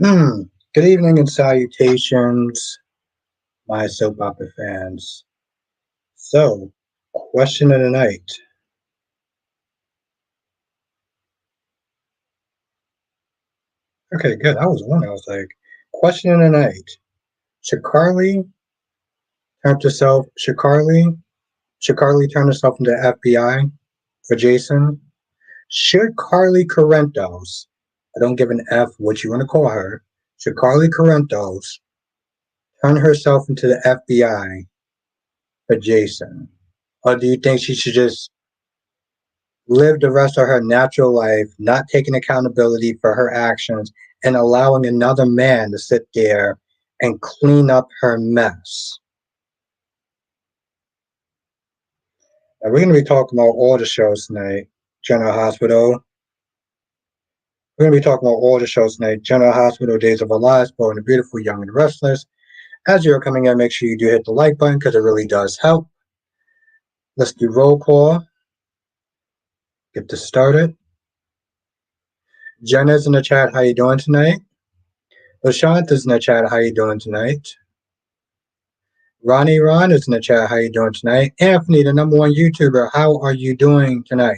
Good evening and salutations, my soap opera fans. So, question of the night. Okay, good. I was one. I was like, question of the night. Should Carly turn herself? Should Carly turn herself into FBI for Jason? Should Carly Correntos? I don't give an F what you want to call her. Should Carly Correntos turn herself into the FBI for Jason? Or do you think she should just live the rest of her natural life, not taking accountability for her actions and allowing another man to sit there and clean up her mess? Now, we're going to be talking about all the shows tonight. General Hospital. We're going to be talking about all the shows tonight. General Hospital, Days of Our Lives, Bold and the Beautiful, Young and the Restless. As you're coming in, make sure you do hit the like button because it really does help. Let's do roll call. Get this started. Jenna's in the chat. How you doing tonight? LaShanta's in the chat. How you doing tonight? Ronnie Ron is in the chat. How you doing tonight? Anthony, the number one YouTuber. How are you doing tonight?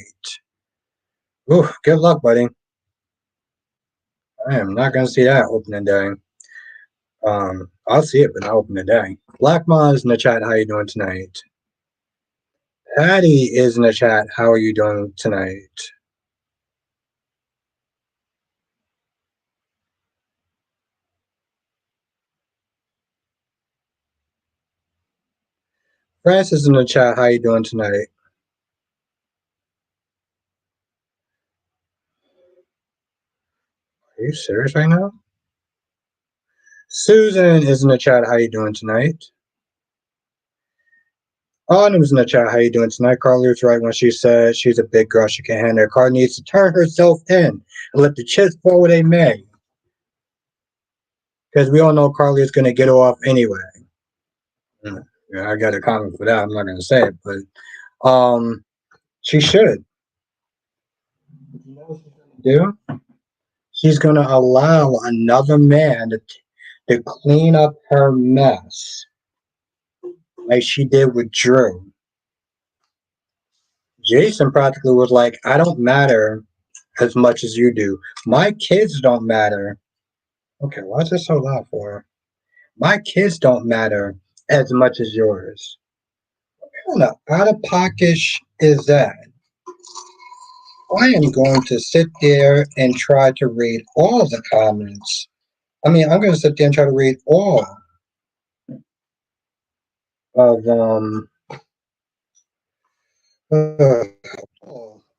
Ooh, good luck, buddy. I am not gonna see that opening day. I'll see it, but not open the day. Black Ma is in the chat. How you doing tonight? Patty is in the chat. How are you doing tonight? Francis is in the chat. How you doing tonight? Are you serious right now? Susan is in the chat. How you doing tonight? Autumn's in the chat. How you doing tonight? Carly was right when she said she's a big girl. She can handle it. Carly needs to turn herself in and let the chips fall where they may. Because we all know Carly is going to get off anyway. Yeah, I got a comment for that. I'm not going to say it, but she should. You know what she's going to do? She's going to allow another man to clean up her mess like she did with Drew. Jason practically was like, I don't matter as much as you do. My kids don't matter. Okay, why is this so loud for? My kids don't matter as much as yours. What kind of out of pocket is that? I am going to sit there and try to read all the comments. I'm going to sit there and try to read all of uh,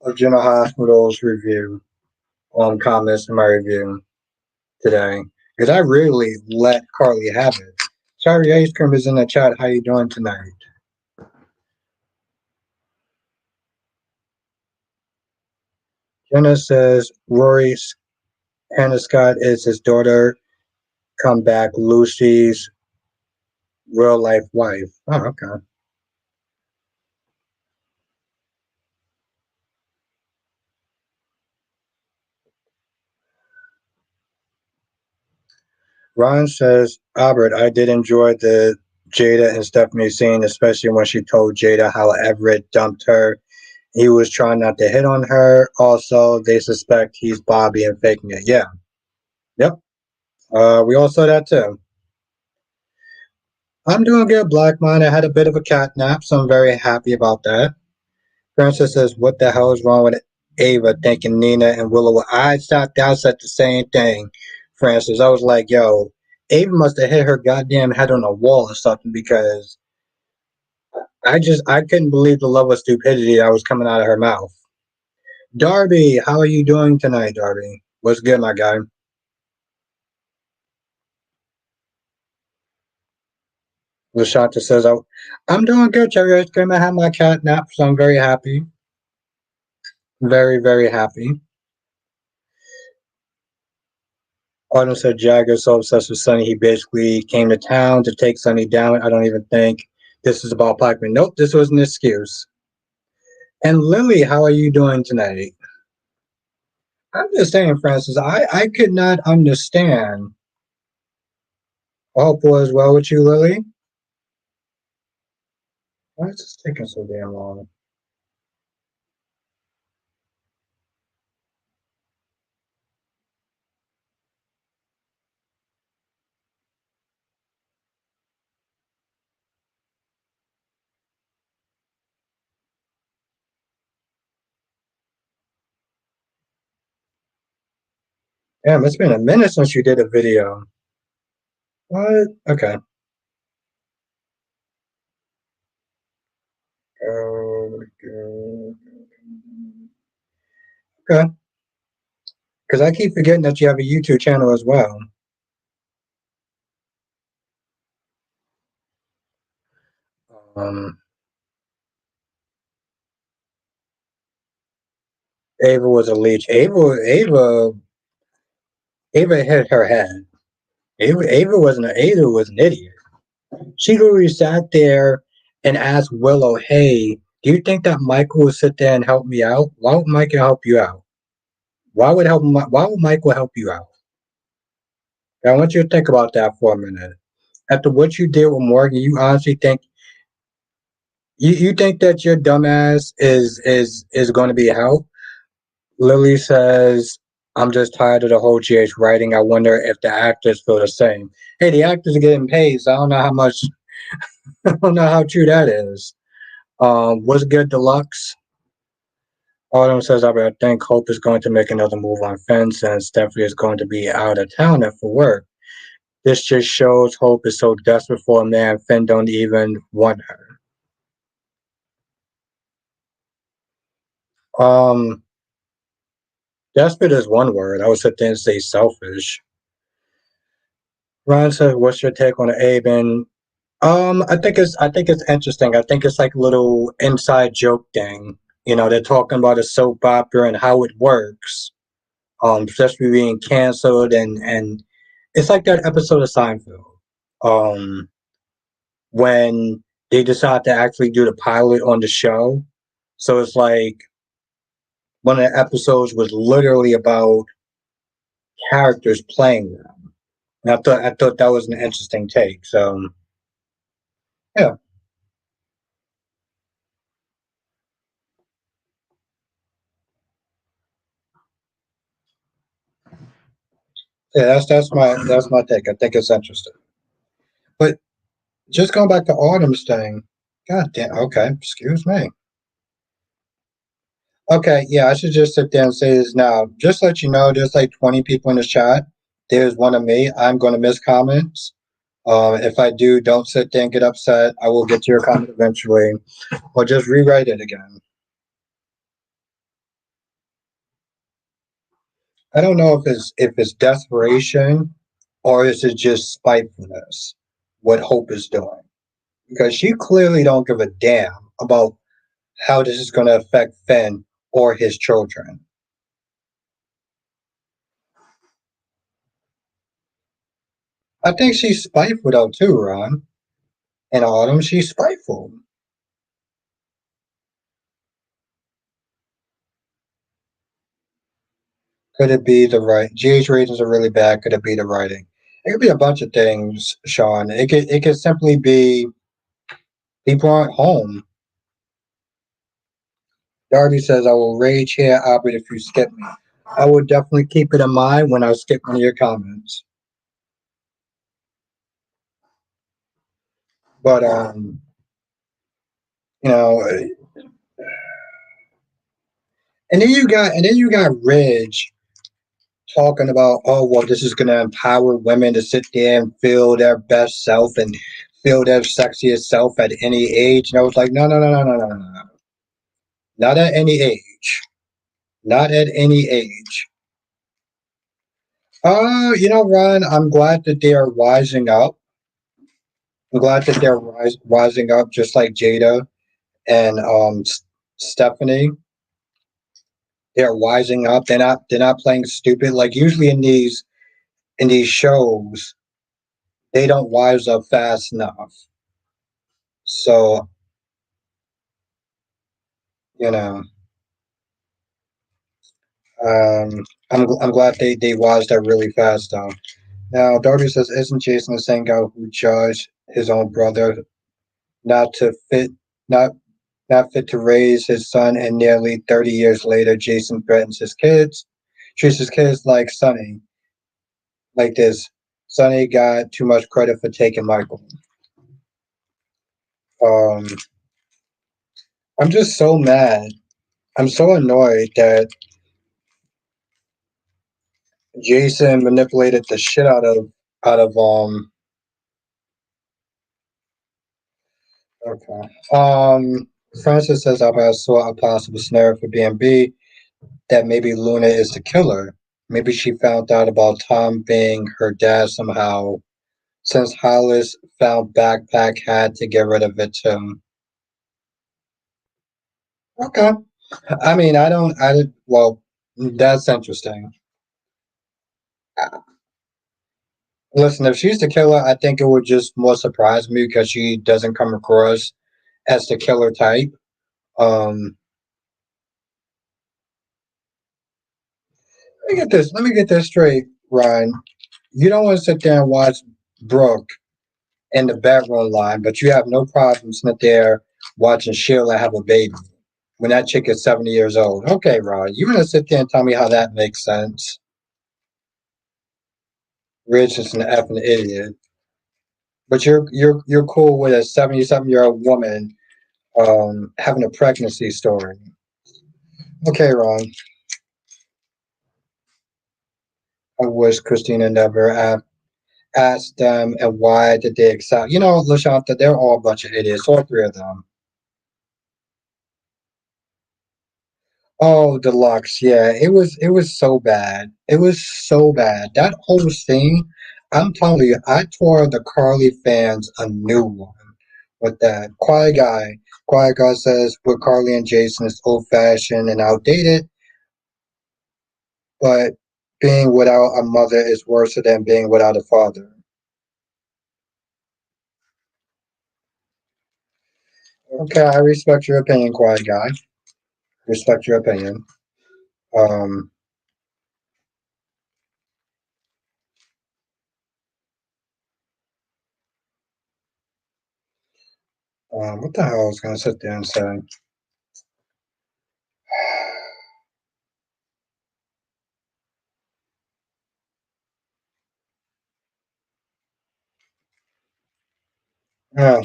of General Hospital's review comments in my review today because I really let Carly have it. Sorry, Ice Cream is in the chat. How you doing tonight? Jenna says Rory Hannah Scott is his daughter. Come back, Lucy's real life wife. Oh, okay. Ron says, Albert, I did enjoy the Jada and Stephanie scene, especially when she told Jada how Everett dumped her. He was trying not to hit on her. Also, they suspect he's Bobby and faking it. Yeah. Yep. We all saw that too. I'm doing good, Black Mine. I had a bit of a cat nap, so I'm very happy about that. Francis says, what the hell is wrong with Ava thinking Nina and Willow? I sat down, said the same thing, Francis. I was like, yo, Ava must have hit her goddamn head on a wall or something because I couldn't believe the level of stupidity that was coming out of her mouth. Darby, how are you doing tonight, Darby? What's good, my guy? Lashanta says, I'm doing good, Cherry Ice Cream. I had my cat nap, so I'm very happy. Very, very happy. Autumn said Jagger's so obsessed with Sunny, he basically came to town to take Sunny down. I don't even think this is about Blackman. Nope, this was an excuse. And Lily, how are you doing tonight? I'm just saying, Francis, I could not understand. I hope all is well with you, Lily. Why is this taking so damn long? Damn, it's been a minute since you did a video. What? Okay. Okay. Because I keep forgetting that you have a YouTube channel as well. Um, Ava was a leech. Ava hit her head. Ava was an idiot. She literally sat there and asked Willow, "Hey, do you think that Michael will sit there and help me out? Why would Michael help you out? Why would Michael help you out?" And I want you to think about that for a minute. After what you did with Morgan, you honestly think you think that your dumbass is going to be help? Lily says, "I'm just tired of the whole GH writing. I wonder if the actors feel the same." Hey, the actors are getting paid, so I don't know how much. I don't know how true that is. What's good, Deluxe? Autumn says, I think Hope is going to make another move on Finn since Stephanie is going to be out of town for work. This just shows Hope is so desperate for a man Finn don't even want her. Um, Desperate is one word. I would sit there and say selfish. Ron says, "What's your take on the Aben?" I think it's interesting. I think it's like a little inside joke thing. You know, they're talking about a soap opera and how it works. Especially being canceled and it's like that episode of Seinfeld. Um, when they decide to actually do the pilot on the show. So it's like one of the episodes was literally about characters playing them. And I thought that was an interesting take. So yeah, yeah, that's my take. I think it's interesting. But just going back to Autumn's thing, god damn. Okay, excuse me. Okay, yeah, I should just sit there and say this now. Just let you know, there's like 20 people in the chat. There's one of me. I'm going to miss comments. If I do, don't sit there and get upset. I will get to your comment eventually, or just rewrite it again. I don't know if it's desperation or is it just spitefulness. What Hope is doing because she clearly don't give a damn about how this is going to affect Finn or his children. I think she's spiteful though too, Ron. In Autumn, she's spiteful. Could it be the right? GH ratings are really bad. Could it be the writing? It could be a bunch of things, Sean. It could simply be people aren't home. Darby says, "I will rage here, Albert, if you skip me." I will definitely keep it in mind when I skip one of your comments. But you know, and then you got Ridge talking about, oh well, this is gonna empower women to sit there and feel their best self and feel their sexiest self at any age. And I was like, no, no, no, no, no, no, no, no. Not at any age. Not at any age. You know, Ron, I'm glad that they are rising up. I'm glad that they're rising up, just like Jada and Stephanie. They're wising up. They're not playing stupid. Like usually in these shows, they don't wise up fast enough. So you know, I'm glad they watched that really fast though. Now, Darby says, "Isn't Jason the same guy who judged his own brother not to fit not not fit to raise his son, and nearly 30 years later, Jason threatens his kids, treats his kids like Sonny, like this. Sonny got too much credit for taking Michael." Um, I'm just so mad. I'm so annoyed that Jason manipulated the shit out of. Okay. Francis says I saw a possible scenario for B&B that maybe Luna is the killer. Maybe she found out about Tom being her dad somehow. Since Hollis found backpack, had to get rid of it too. Okay. I mean, I don't. Well, that's interesting. Listen, if she's the killer, I think it would just more surprise me because she doesn't come across as the killer type. Um, Let me get this straight, Ryan. You don't want to sit there and watch Brooke in the bedroom line, but you have no problem sitting there watching Sheila have a baby when that chick is 70 years old. Okay, Ryan, you want to sit there and tell me how that makes sense? Rich is an effing idiot, but you're cool with a 77-year-old woman having a pregnancy story. Okay, Ron. I wish Christina never asked them, and why did they accept? You know, Lashanta, they're all a bunch of idiots, all three of them. Oh, Deluxe, yeah, it was so bad. It was so bad. That whole scene, I'm telling you, I tore the Carly fans a new one with that. Quiet Guy says with Carly and Jason is old fashioned and outdated, but being without a mother is worse than being without a father. Okay, I respect your opinion, Quiet Guy. Respect your opinion. Um, what the hell I was gonna sit there and say? Yeah,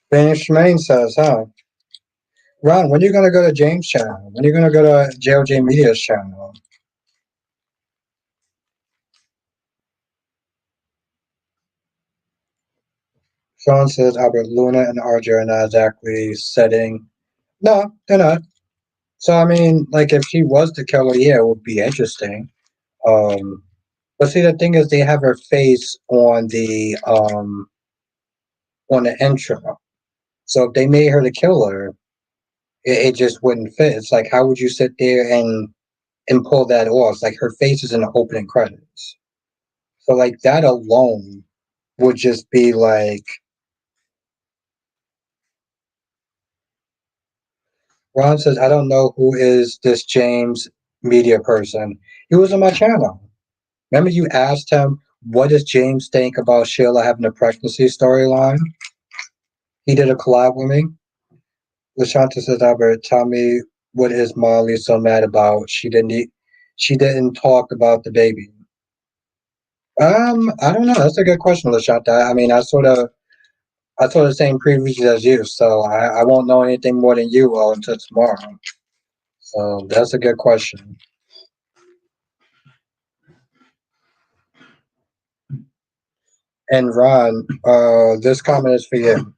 Ben Shemaine says, huh? Ron, when are you gonna go to James' channel? When are you gonna go to JLJ Media's channel? Sean says Albert Luna and RJ are not exactly setting. No, they're not. So I mean, like if she was the killer, yeah, it would be interesting. Um, but see, the thing is, they have her face on the intro. So if they made her the killer, it just wouldn't fit. It's like how would you sit there and pull that off? It's like her face is in the opening credits. So like that alone would just be like Ron says, I don't know who is this James media person. He was on my channel. Remember you asked him what does James think about Sheila having a pregnancy storyline? He did a collab with me. Lashanta says, Albert, tell me what is Molly so mad about? She didn't talk about the baby. I don't know. That's a good question, Lashanta. I mean, I saw the same previews as you, so I won't know anything more than you will until tomorrow. So that's a good question. And Ron, this comment is for you.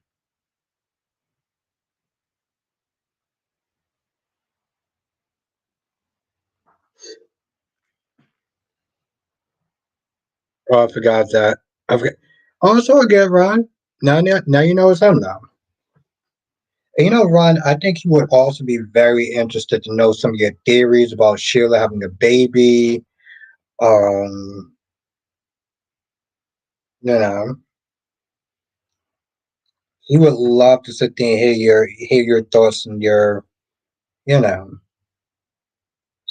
Oh, I forgot that. I forgot. Oh, it's all good, Ron. Now you know it's him now. And you know, Ron, I think you would also be very interested to know some of your theories about Sheila having a baby. Um, you know, he would love to sit there and hear your thoughts and your, you know.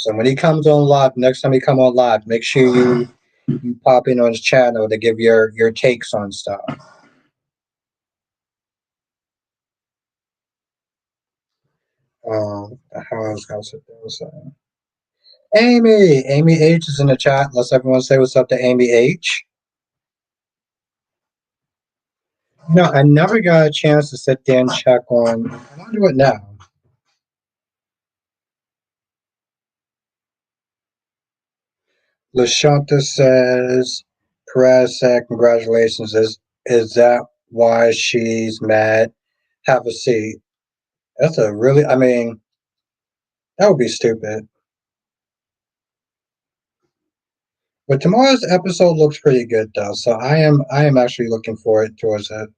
So when he comes on live, next time he come on live, make sure you pop in on his channel to give your takes on stuff. How else gonna sit there and say? Amy H is in the chat. Let's everyone say what's up to Amy H. You know, I never got a chance to sit there and check on. I want to do it now. Lashanta says, Perez said, congratulations. Is that why she's mad? Have a seat. That's a really, I mean, that would be stupid. But tomorrow's episode looks pretty good though, so I am actually looking forward towards it.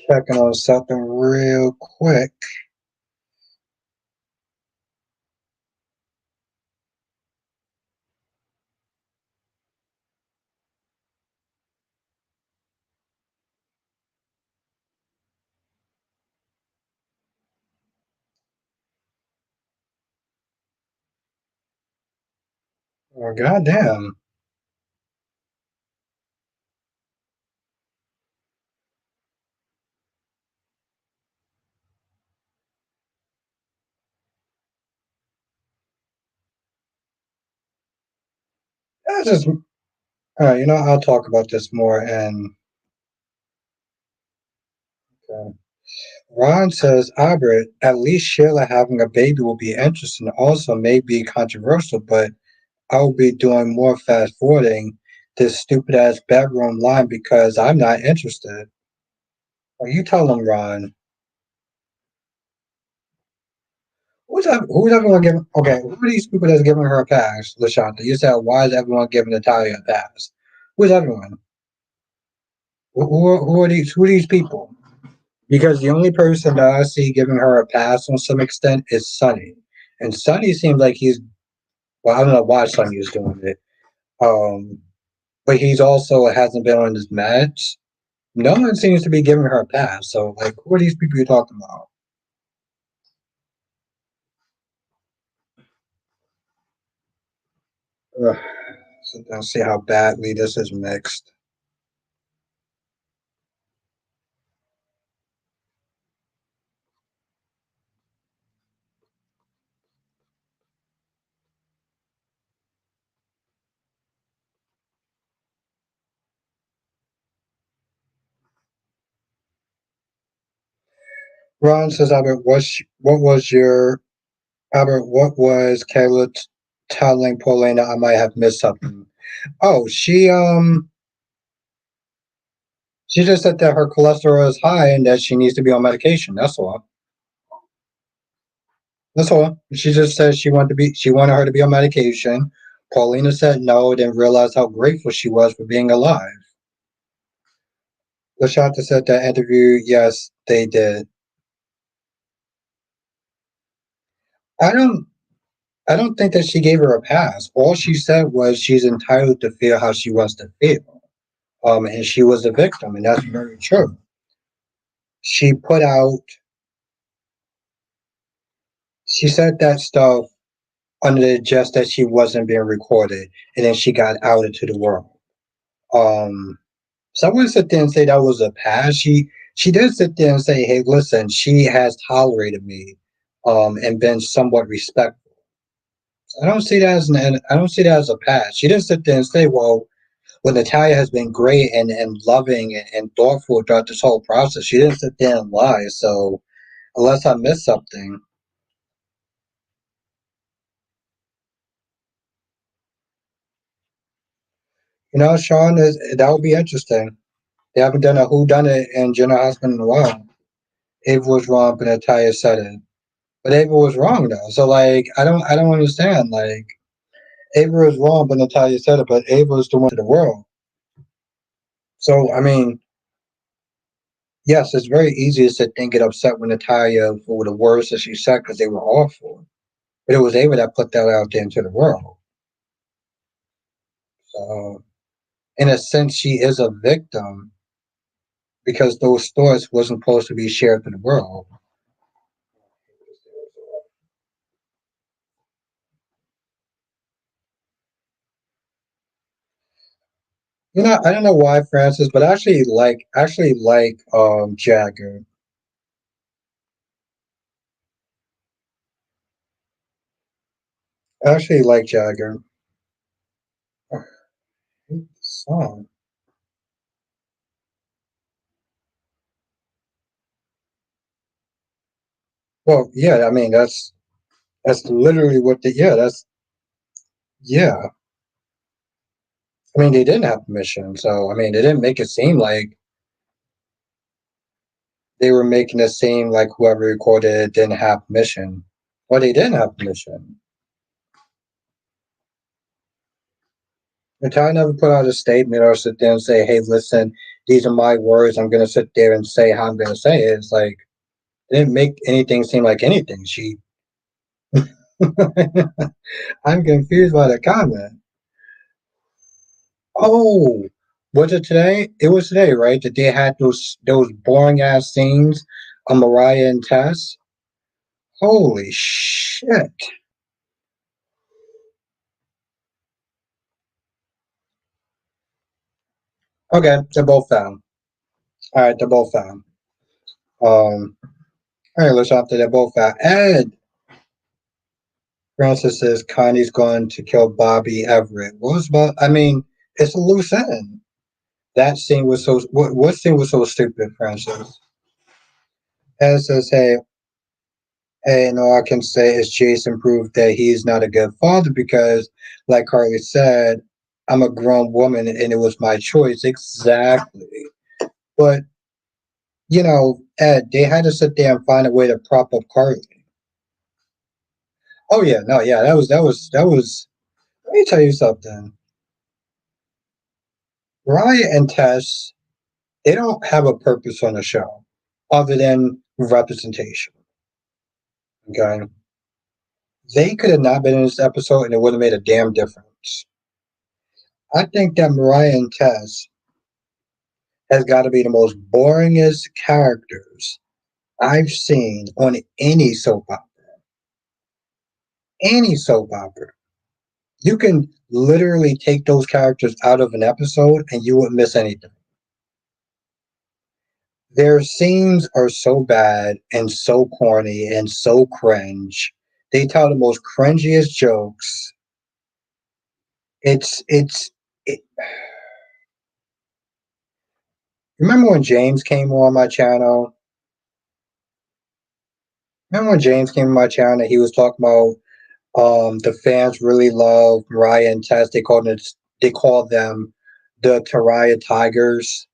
Checking on something real quick. Oh, goddamn. That's just you know, I'll talk about this more. And Ron says, Albert, at least Sheila having a baby will be interesting. Also, may be controversial, but I'll be doing more fast forwarding this stupid ass bedroom line because I'm not interested. Well, you tell him, Ron. Who's everyone giving? Okay, who are these people that's giving her a pass, Lashanta? You said, why is everyone giving Natalia a pass? Who's everyone? Who are these people? Because the only person that I see giving her a pass on some extent is Sonny, and Sonny seems like he's well. I don't know why Sonny is doing it, um, but he's also hasn't been on his meds. No one seems to be giving her a pass. So, like, who are these people you're talking about? Ugh. So let's see how badly this is mixed. Ron says, Albert, what was Kayla telling Paulina? I might have missed something. Oh, she just said that her cholesterol is high and that she needs to be on medication. That's all. That's all. She just said she wanted her to be on medication. Paulina said no, then realized how grateful she was for being alive. Lashanta said that interview, yes, they did. I don't I don't think that she gave her a pass. All she said was she's entitled to feel how she wants to feel. And she was a victim, and that's very true. She put out she said that stuff under the jest that she wasn't being recorded, and then she got out into the world. Um, Someone sit there and say that was a pass. She did sit there and say, "Hey, listen, she has tolerated me, and been somewhat respectful." I don't see that as a pass. She didn't sit there and say, "Well, Natalia has been great and loving and thoughtful throughout this whole process." She didn't sit there and lie. So unless I missed something, you know, Sean, that would be interesting. They haven't done a who done it in Jenna Husband in a while. Ava was wrong, but Natalia said it. But Ava was wrong though. So like I don't understand. Like Ava was wrong, but Natalia said it, but Ava was the one to the world. So I mean, Yes, it's very easy to sit and get upset with Natalia for the words that she said because they were awful. But it was Ava that put that out there into the world. So, in a sense, she is a victim because those thoughts wasn't supposed to be shared to the world. You know, I don't know why Francis, but I actually like Jagger. I actually like Jagger. I hate the song. Well, yeah, I mean that's literally what the yeah, that's yeah. I mean they didn't have permission, so I mean they didn't make it seem like they were making it seem like whoever recorded it didn't have permission. Well, they didn't have permission. Natalia never put out a statement or sit there and say, "Hey, listen, these are my words. I'm going to sit there and say how I'm going to say it." It's like it didn't make anything seem like anything. She, I'm confused by the comment. Oh, was it today? It was today, right? That they had those boring ass scenes of Mariah and Tess. Holy shit! Okay, they're both found. All right, they're both found. All right, let's after they're both found. Ed Francis says Connie's going to kill Bobby Everett. What was about? I mean, it's a loose end. That scene was so. What scene was so stupid, Francis? Ed says, hey, and all I can say is Jason proved that he's not a good father because, like Carly said, I'm a grown woman and it was my choice. Exactly. But, Ed, they had to sit there and find a way to prop up Carly. Oh, yeah, no, yeah, that was. Let me tell you something. Ryan and Tess, they don't have a purpose on the show other than representation. Okay. They could have not been in this episode and it would have made a damn difference. I think that Mariah and Tess has got to be the most boringest characters I've seen on any soap opera. Any soap opera. You can literally take those characters out of an episode and you wouldn't miss anything. Their scenes are so bad and so corny and so cringe. They tell the most cringiest jokes. It's it, remember when James came on my channel? Remember when James came on my channel? He was talking about the fans really love Mariah and Tess. They call them the Taraya Tigers.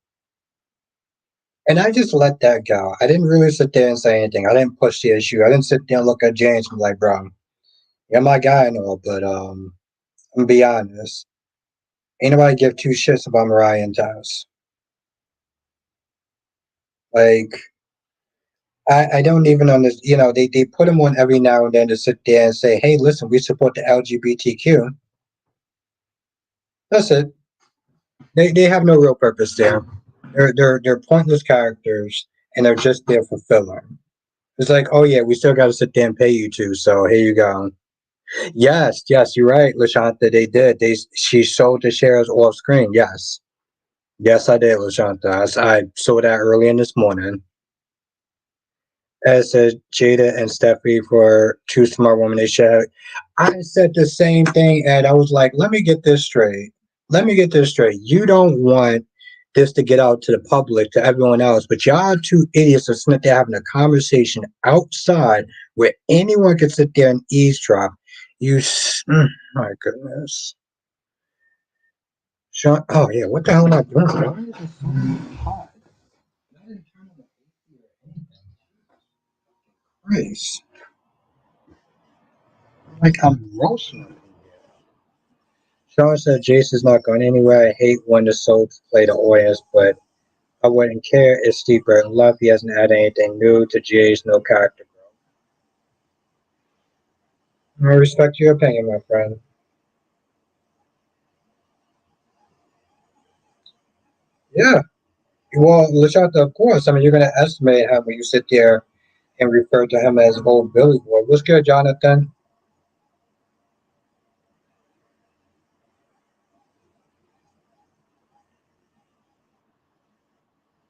And I just let that go. I didn't really sit there and say anything. I didn't push the issue. I didn't sit there and look at James and be like, bro, you're my guy and all, but I'm gonna be honest. Ain't nobody give two shits about Mariah and Tess. Like I don't even understand. They put them on every now and then to sit there and say, "Hey, listen, we support the LGBTQ." That's it. They have no real purpose there. They're pointless characters, and they're just there for filler. It's like, oh yeah, we still got to sit there and pay you two, so here you go. Yes, yes, you're right, Lashanta. They did. She sold the shares off screen. Yes, yes, I did, Lashanta. I saw that early in this morning. As said Jada and Steffi for Two Smart Women. They should. I said the same thing, and I was like, let me get this straight. Let me get this straight. You don't want this to get out to the public, to everyone else, but y'all two idiots are sitting there having a conversation outside where anyone could sit there and eavesdrop. My goodness. Sean, oh yeah, what the hell am I doing? Why is it so hot? I didn't turn on the AC or anything. Christ. Like I'm roasting. Sean said Jason's not going anywhere. I hate when the soaps play the audience, but I wouldn't care if Steve Burton left. He hasn't added anything new to GA's no character growth. I respect your opinion, my friend. Yeah. Well, Lashata, of course. I mean, you're going to estimate him when you sit there and refer to him as old Billy Boy. What's good, Jonathan?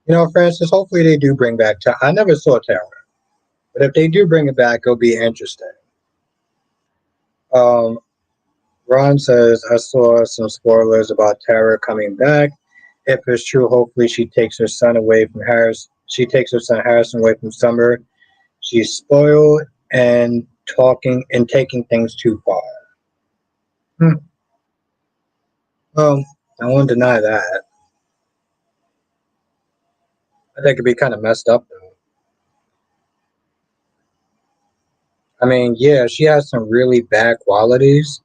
You know, Francis, hopefully they do bring back Tara. I never saw Tara, but if they do bring it back, it'll be interesting. Um, Ron says, I saw some spoilers about Tara coming back. If it's true, hopefully she takes her son away from Harris. She takes her son Harrison away from Summer. She's spoiled and talking and taking things too far. Hmm. Well, I won't deny that. I think it'd be kind of messed up though. I mean, yeah, she has some really bad qualities.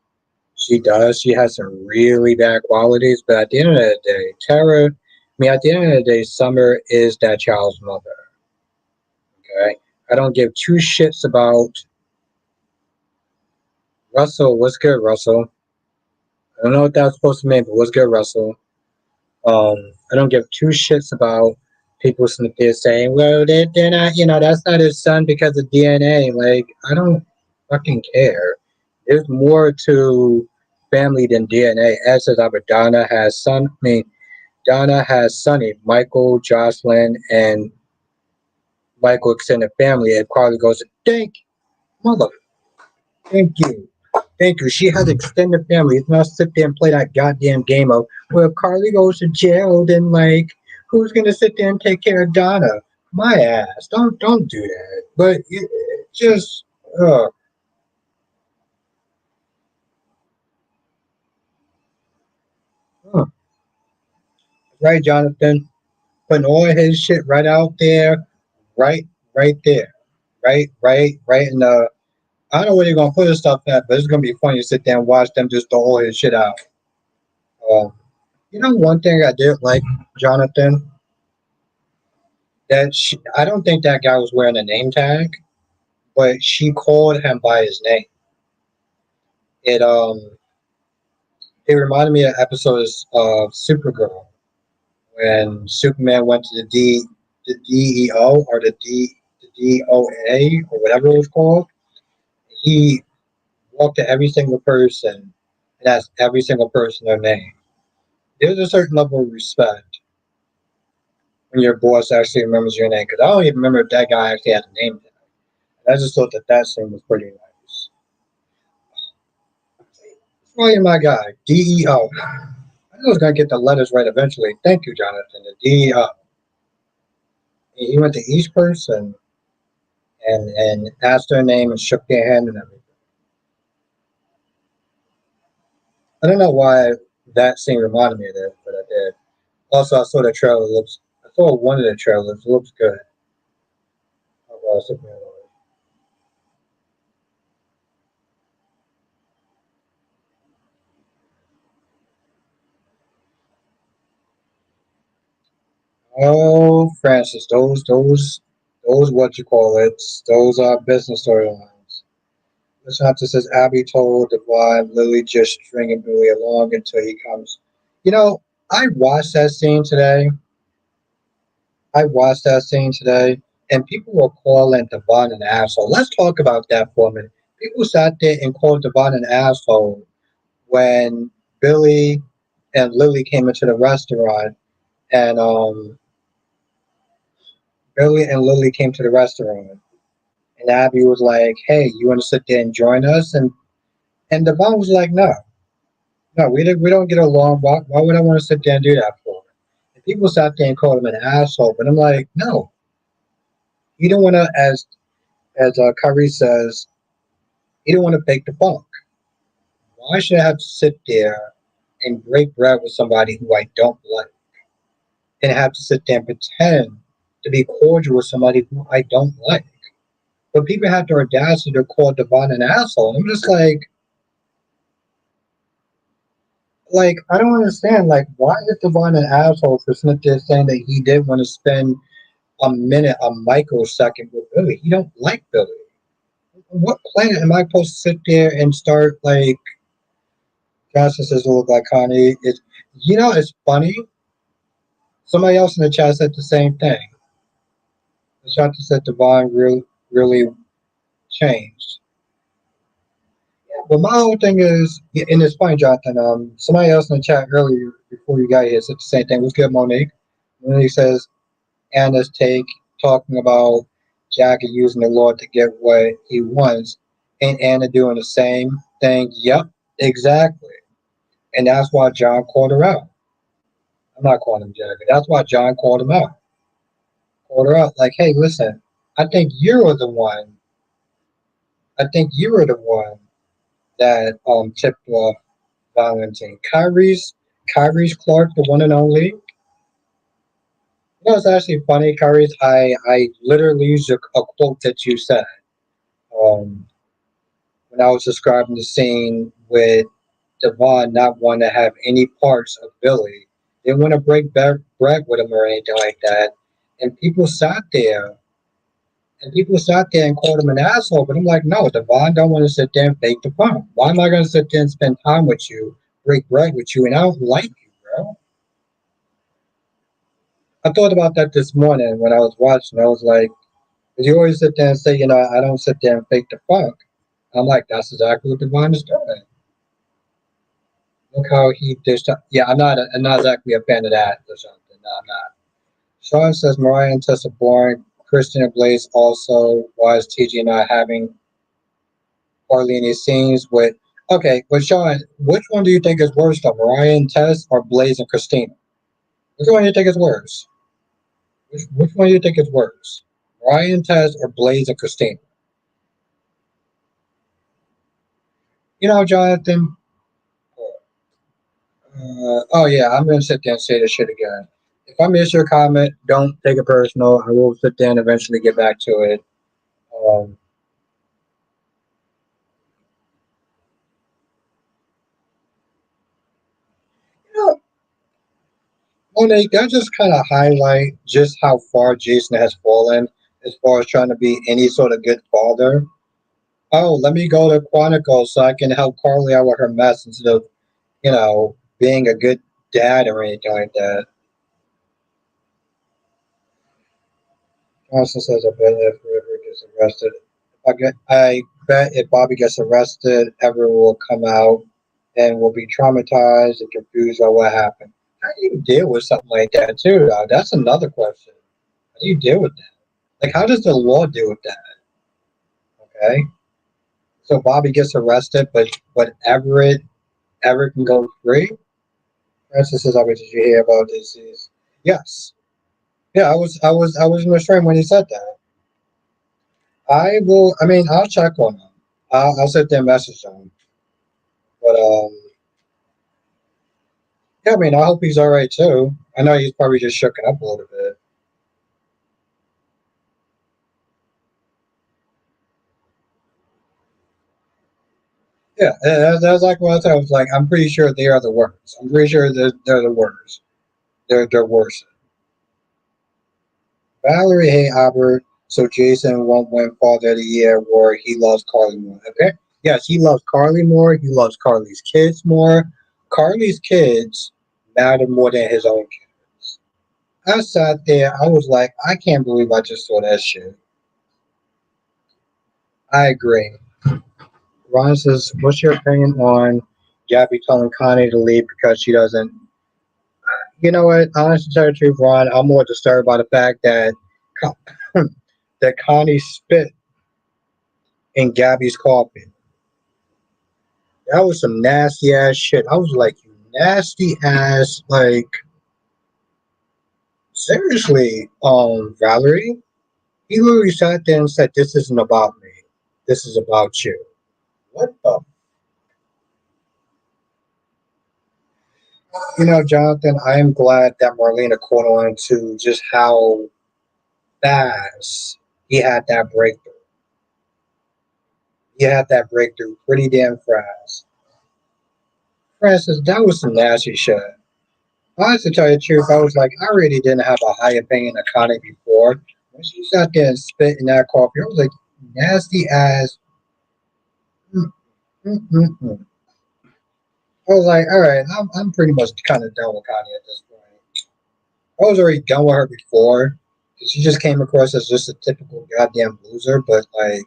She does. She has some really bad qualities, but at the end of the day, Tara, I mean, at the end of the day, Summer is that child's mother. Okay, I don't give two shits about Russell. What's good, Russell? I don't know what that was supposed to mean, but what's good, Russell? I don't give two shits about people sitting there saying, "Well, they're not, that's not his son because of DNA." Like, I don't fucking care. There's more to family than DNA. As says Donna has son. I mean, Donna has Sonny, Michael, Jocelyn, and Michael extended family. It probably goes, thank you, mother, thank you. Thank you. She has extended family. It's not sit there and play that goddamn game of, well, if Carly goes to jail, then like, who's gonna sit there and take care of Donna? My ass. Don't do that. But just, uh, uh, right, Jonathan, putting all his shit right out there, right, right there, right in the. I don't know where they're gonna put his stuff at, but it's gonna be funny to sit there and watch them just throw all his shit out. Um, one thing I did like, Jonathan, I don't think that guy was wearing a name tag, but she called him by his name. It it reminded me of episodes of Supergirl when Superman went to the DEO or the DOA or whatever it was called. He walked to every single person and asked every single person their name. There's a certain level of respect when your boss actually remembers your name. Because I don't even remember if that guy actually had a name. I just thought that scene was pretty nice. Oh, you're my guy, DEO. I knew I was gonna get the letters right eventually. Thank you, Jonathan. The DEO. He went to each person and asked their name and shook their hand and everything. I don't know why that scene reminded me of that, but I did. Also, I saw the trailer. Looks. I saw one of the trailers. It looks good. Oh, well, oh, Francis, those what you call it? Those are business storylines. This hunter says Abby told Devon Lily just stringing Billy along until he comes. You know, I watched that scene today. I watched that scene today, and people were calling Devon an asshole. Let's talk about that for a minute. People sat there and called Devon an asshole when Billy and Lily came into the restaurant, and Billy and Lily came to the restaurant, and Abby was like, "Hey, you want to sit there and join us?" And Devon was like, "No, no, we don't get along. Why would I want to sit there and do that for?" And people sat there and called him an asshole, but I'm like, no, you don't want to. As Kyrie says, you don't want to fake the funk. Why should I have to sit there and break bread with somebody who I don't like, and have to sit there and pretend to be cordial with somebody who I don't like? But people have the audacity to call Devon an asshole. I'm just Like, I don't understand. Like, why is Devon an asshole for sitting there saying that he did want to spend a minute, a microsecond with Billy? He don't like Billy. What planet am I supposed to sit there and start like? Johnson says, "Look like Connie." It's funny. Somebody else in the chat said the same thing. The shot said Devon really changed. But my whole thing is, and it's funny, Jonathan. Somebody else in the chat earlier before you got here said the same thing. What's good, Monique? Monique says Anna's take talking about Jackie using the Lord to get what he wants, and Anna doing the same thing. Yep, exactly. And that's why John called her out. I'm not calling him Jackie. That's why John called him out. Called her out like, hey, listen, I think you were the one. I think you were the one that tipped off Valentine. Kyrie's Clark, the one and only. It's actually funny, Kyrie's. I literally used a quote that you said um, when I was describing the scene with Devon not wanting to have any parts of Billy. They didn't want to break bread with him or anything like that. And people sat there and called him an asshole. But I'm like, no, Devon don't want to sit there and fake the fun. Why am I going to sit there and spend time with you, break bread with you, and I don't like you, bro? I thought about that this morning when I was watching. I was like, 'cause you always sit there and say, I don't sit there and fake the funk. I'm like, that's exactly what Devon is doing. Look how he dished up. Yeah, I'm not exactly a fan of that or something. No, I'm not. Sean says Mariah and Tessa boring. Christian and Blaze also. Why is TG not having hardly any scenes with? Okay, but Sean, which one do you think is worse though, Mariah and Tess or Blaze and Christina? Which one do you think is worse? Which one do you think is worse? Mariah and Tess or Blaze and Christina? Jonathan. Oh yeah, I'm gonna sit there and say this shit again. If I miss your comment, don't take it personal. I will sit there and eventually get back to it. Um, you know, Monique, that just kind of highlight just how far Jason has fallen as far as trying to be any sort of good father. Oh, let me go to Chronicles so I can help Carly out with her mess instead of, being a good dad or anything like that. Constance says, I bet if River gets arrested, I bet if Bobby gets arrested, everyone will come out and will be traumatized and confused about what happened. How do you deal with something like that too? That's another question. How do you deal with that? Like, how does the law deal with that? Okay, so Bobby gets arrested, but Everett can go free. Francis says, "I mean, did you hear about this?" Yes, yeah, I was in the stream when he said that. I will. I mean, I'll check on him. I'll sit there and message him. But yeah, I mean, I hope he's all right too. I know he's probably just shooken up a little bit. Yeah, that's like what I thought. I was like, I'm pretty sure they are the worst. I'm pretty sure they're the worst. They're worse. Valerie, hey Albert. So Jason won't win Father of the Year where he loves Carly more. Okay. Yes, he loves Carly more. He loves Carly's kids more. Carly's kids matter more than his own kids. I sat there. I was like, I can't believe I just saw that shit. I agree. Ron says, "What's your opinion on Gabby telling Connie to leave because she doesn't?" You know what? Honestly, to tell you the truth, Ron, I'm more disturbed by the fact that that Connie spit in Gabby's coffee. That was some nasty ass shit. I was like, you nasty ass, like, seriously, Valerie. He literally sat there and said, "This isn't about me. This is about you." What the? Jonathan, I am glad that Marlena caught on to just how fast he had that breakthrough. He had that breakthrough pretty damn fast. Francis, that was some nasty shit. Honestly, to tell you the truth, I was like, I really didn't have a high opinion of Connie before. When she sat there and spit in that coffee, I was like, nasty ass. Mm, mm, mm, mm. I was like, all right, I'm pretty much kind of done with Connie at this point. I was already done with her before. She just came across as just a typical goddamn loser, but like,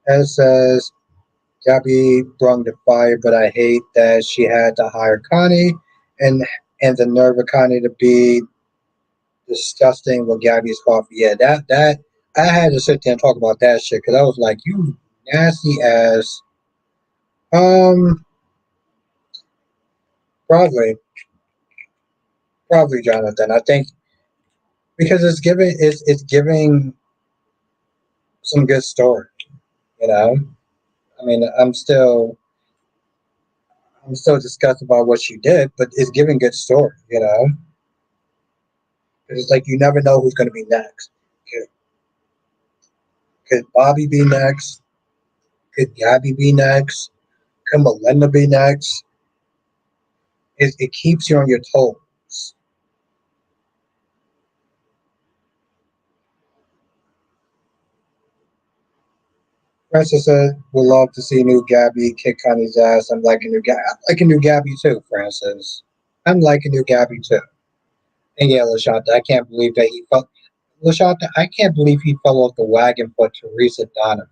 as says, Gabby brung the fire, but I hate that she had to hire Connie and the nerve of Connie to be disgusting with Gabby's coffee. Yeah, that I had to sit there and talk about that shit because I was like, you nasty ass. Um, probably, probably Jonathan. I think because it's giving some good story. You know, I mean, I'm still disgusted about what she did, but it's giving good story. You know, 'cause it's like you never know who's going to be next. Could, could Bobby be next? Could Gabby be next? Could Melinda be next? It keeps you on your toes. Francis said, "Would love to see new Gabby kick Connie's ass. I'm liking new Gabby. I'm liking new Gabby too, Francis. I'm liking new Gabby too." And yeah, Lashonda, I can't believe that he fell. Lashonda, I can't believe he fell off the wagon for Teresa Donovan.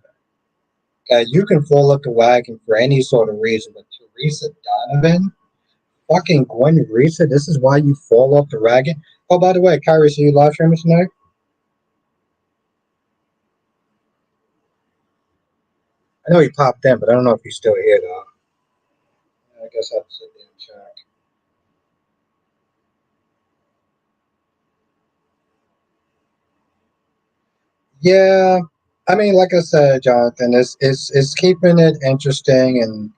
You can fall off the wagon for any sort of reason, but Teresa Donovan, fucking Gwen Risa, this is why you fall off the wagon. Oh, by the way, Kyrie, so you live streaming tonight? I know he popped in, but I don't know if he's still here though. I guess I have to sit there and check. Yeah, I mean, like I said, Jonathan, it's keeping it interesting, and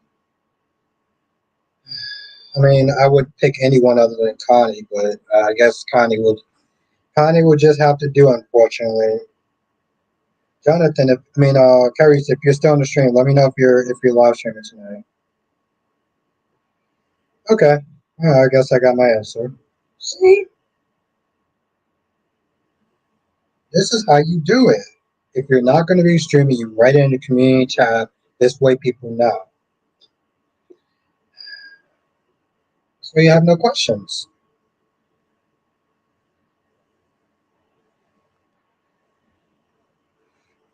I mean, I would pick anyone other than Connie, but I guess Connie would just have to do, unfortunately. Jonathan, if I mean, Carrie, if you're still on the stream, let me know if you're live streaming tonight. Okay, I guess I got my answer. See, this is how you do it. If you're not going to be streaming, you write it in the community tab. This way, people know. So you have no questions.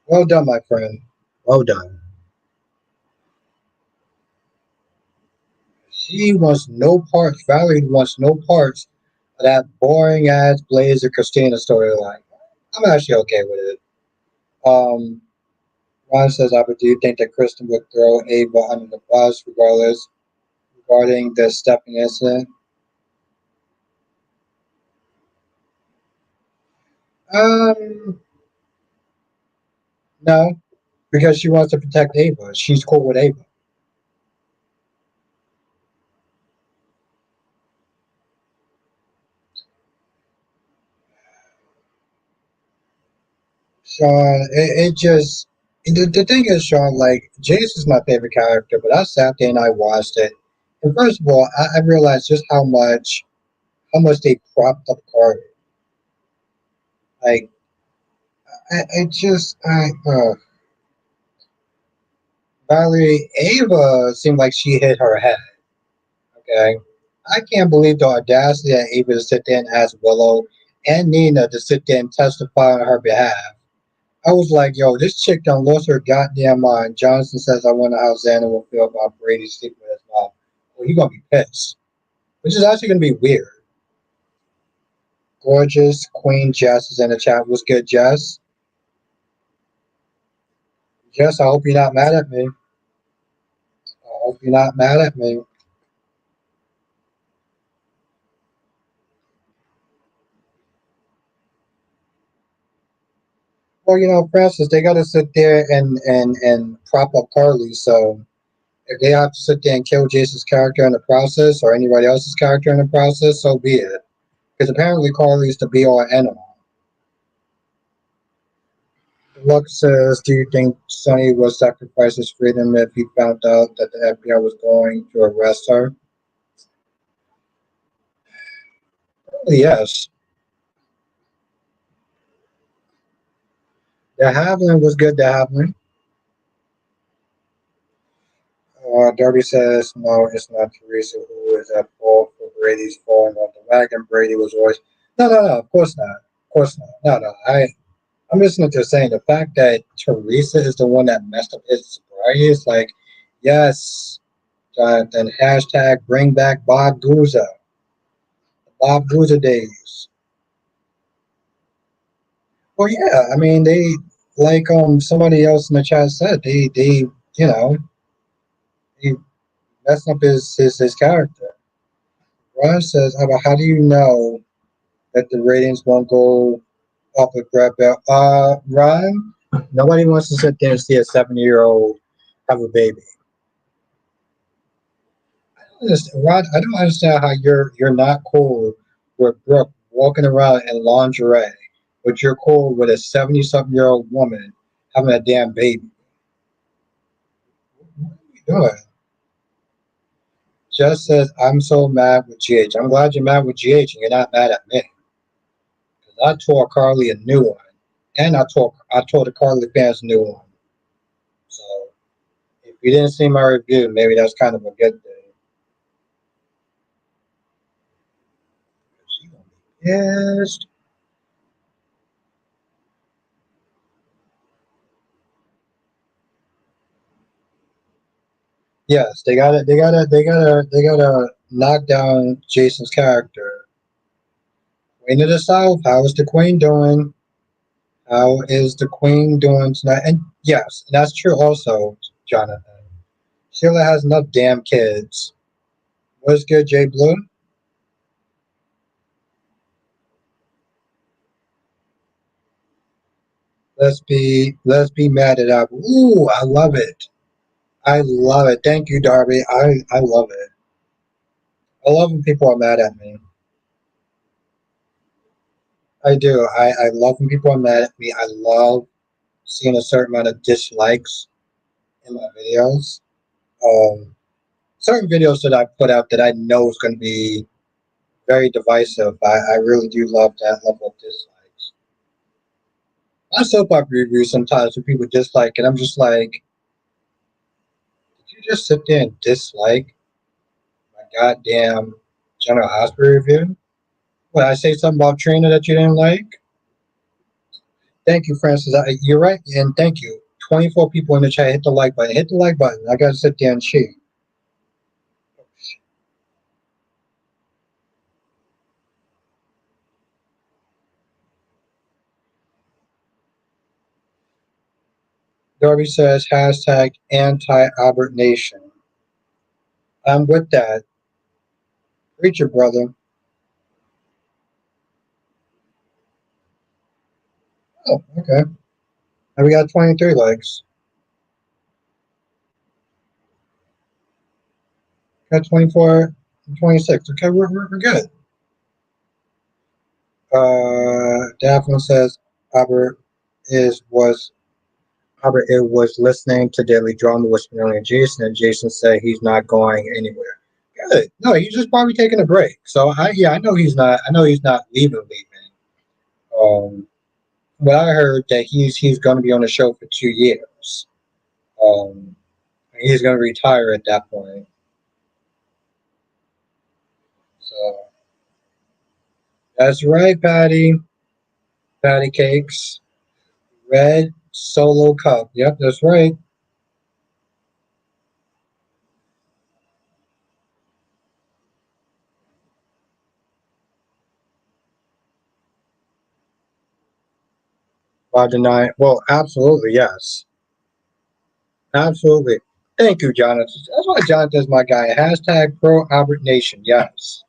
Well done, my friend. Well done. She wants no parts. Valerie wants no parts of that boring ass Blaze or Christina storyline. I'm actually okay with it. Um, Ron says, "I but do you think that Kristen would throw Ava under the bus regardless regarding the stepping incident?" Um, no, because she wants to protect Ava. She's cool with Ava. Sean, it just the thing is, Sean, like Jason's my favorite character, but I sat there and I watched it, and first of all, I realized just how much they propped up Carter. Like, I just, Valerie Ava seemed like she hit her head. Okay, I can't believe the audacity that Ava to sit there and ask Willow and Nina to sit there and testify on her behalf. I was like, yo, this chick done lost her goddamn mind. Johnson says, I wonder how Xander will feel about Brady sleeping with his mom. Well, he's gonna be pissed, which is actually gonna be weird. Gorgeous Queen Jess is in the chat. What's good, Jess? Jess, I hope you're not mad at me. I hope you're not mad at me. Well, Francis, they got to sit there and prop up Carly. So if they have to sit there and kill Jason's character in the process, or anybody else's character in the process, so be it. Because apparently Carly's the be all and end all. Lux says, do you think Sonny would sacrifice his freedom if he found out that the FBI was going to arrest her? Yes. De Havilland was good, De Havilland. Darby says, no, it's not Teresa who is at fault for Brady's falling off the wagon. Brady was always, no, of course not. Of course not. No. I'm listening to saying the fact that Teresa is the one that messed up his sobriety is like, yes, Jonathan, hashtag bring back Bob Guza. Bob Guza days. Well, yeah, I mean, they, like somebody else in the chat said, they you know, he messed up his character. Ron says, how do you know that the ratings won't go up with Brad Bell? Ron, nobody wants to sit there and see a 70-year-old have a baby. Rod, I don't understand how you're not cool with Brooke walking around in lingerie, but you're cool with a 70-something-year-old woman having a damn baby. What are you doing? Just says, I'm so mad with GH. I'm glad you're mad with GH and you're not mad at me. Because I tore Carly a new one. And I tore the Carly fans a new one. So if you didn't see my review, maybe that's kind of a good thing. She gonna be pissed. Yes, they gotta knock down Jason's character. Queen of the South, how is the Queen doing? How is the Queen doing tonight? And yes, that's true also, Jonathan. Sheila has enough damn kids. What's good, Jay Blue? Let's be mad at Apple. Ooh, I love it. I love it. Thank you, Darby. I love it. I love when people are mad at me. I do. I love when people are mad at me. I love seeing a certain amount of dislikes in my videos. Um, Certain videos that I put out that I know is going to be very divisive. I really do love that level of dislikes. I soap opera reviews sometimes when people dislike it. I'm just like, did you just sit there and dislike my goddamn General Hospital review? When I say something about Trina that you didn't like? Thank you, Francis. You're right, and thank you. 24 people in the chat. Hit the like button. Hit the like button. I gotta sit there and cheat. Darby says hashtag anti-Albert Nation. I'm with that. Preacher brother. Oh, okay. And we got 23 likes. Got 24, 26. Okay, we're good. Daphne says Albert is was Albert it was listening to Daily Drama with Spinelli and Jason said he's not going anywhere. Good. No, he's just probably taking a break. So I know he's not. I know he's not leaving. But I heard that he's going to be on the show for 2 years. Um, he's going to retire at that point. So that's right, Patty. Patty cakes. Red Solo Cup. Yep, that's right. By denying. Well, absolutely, yes. Absolutely. Thank you, Jonathan. That's why Jonathan's my guy. Hashtag pro Albert Nation. Yes.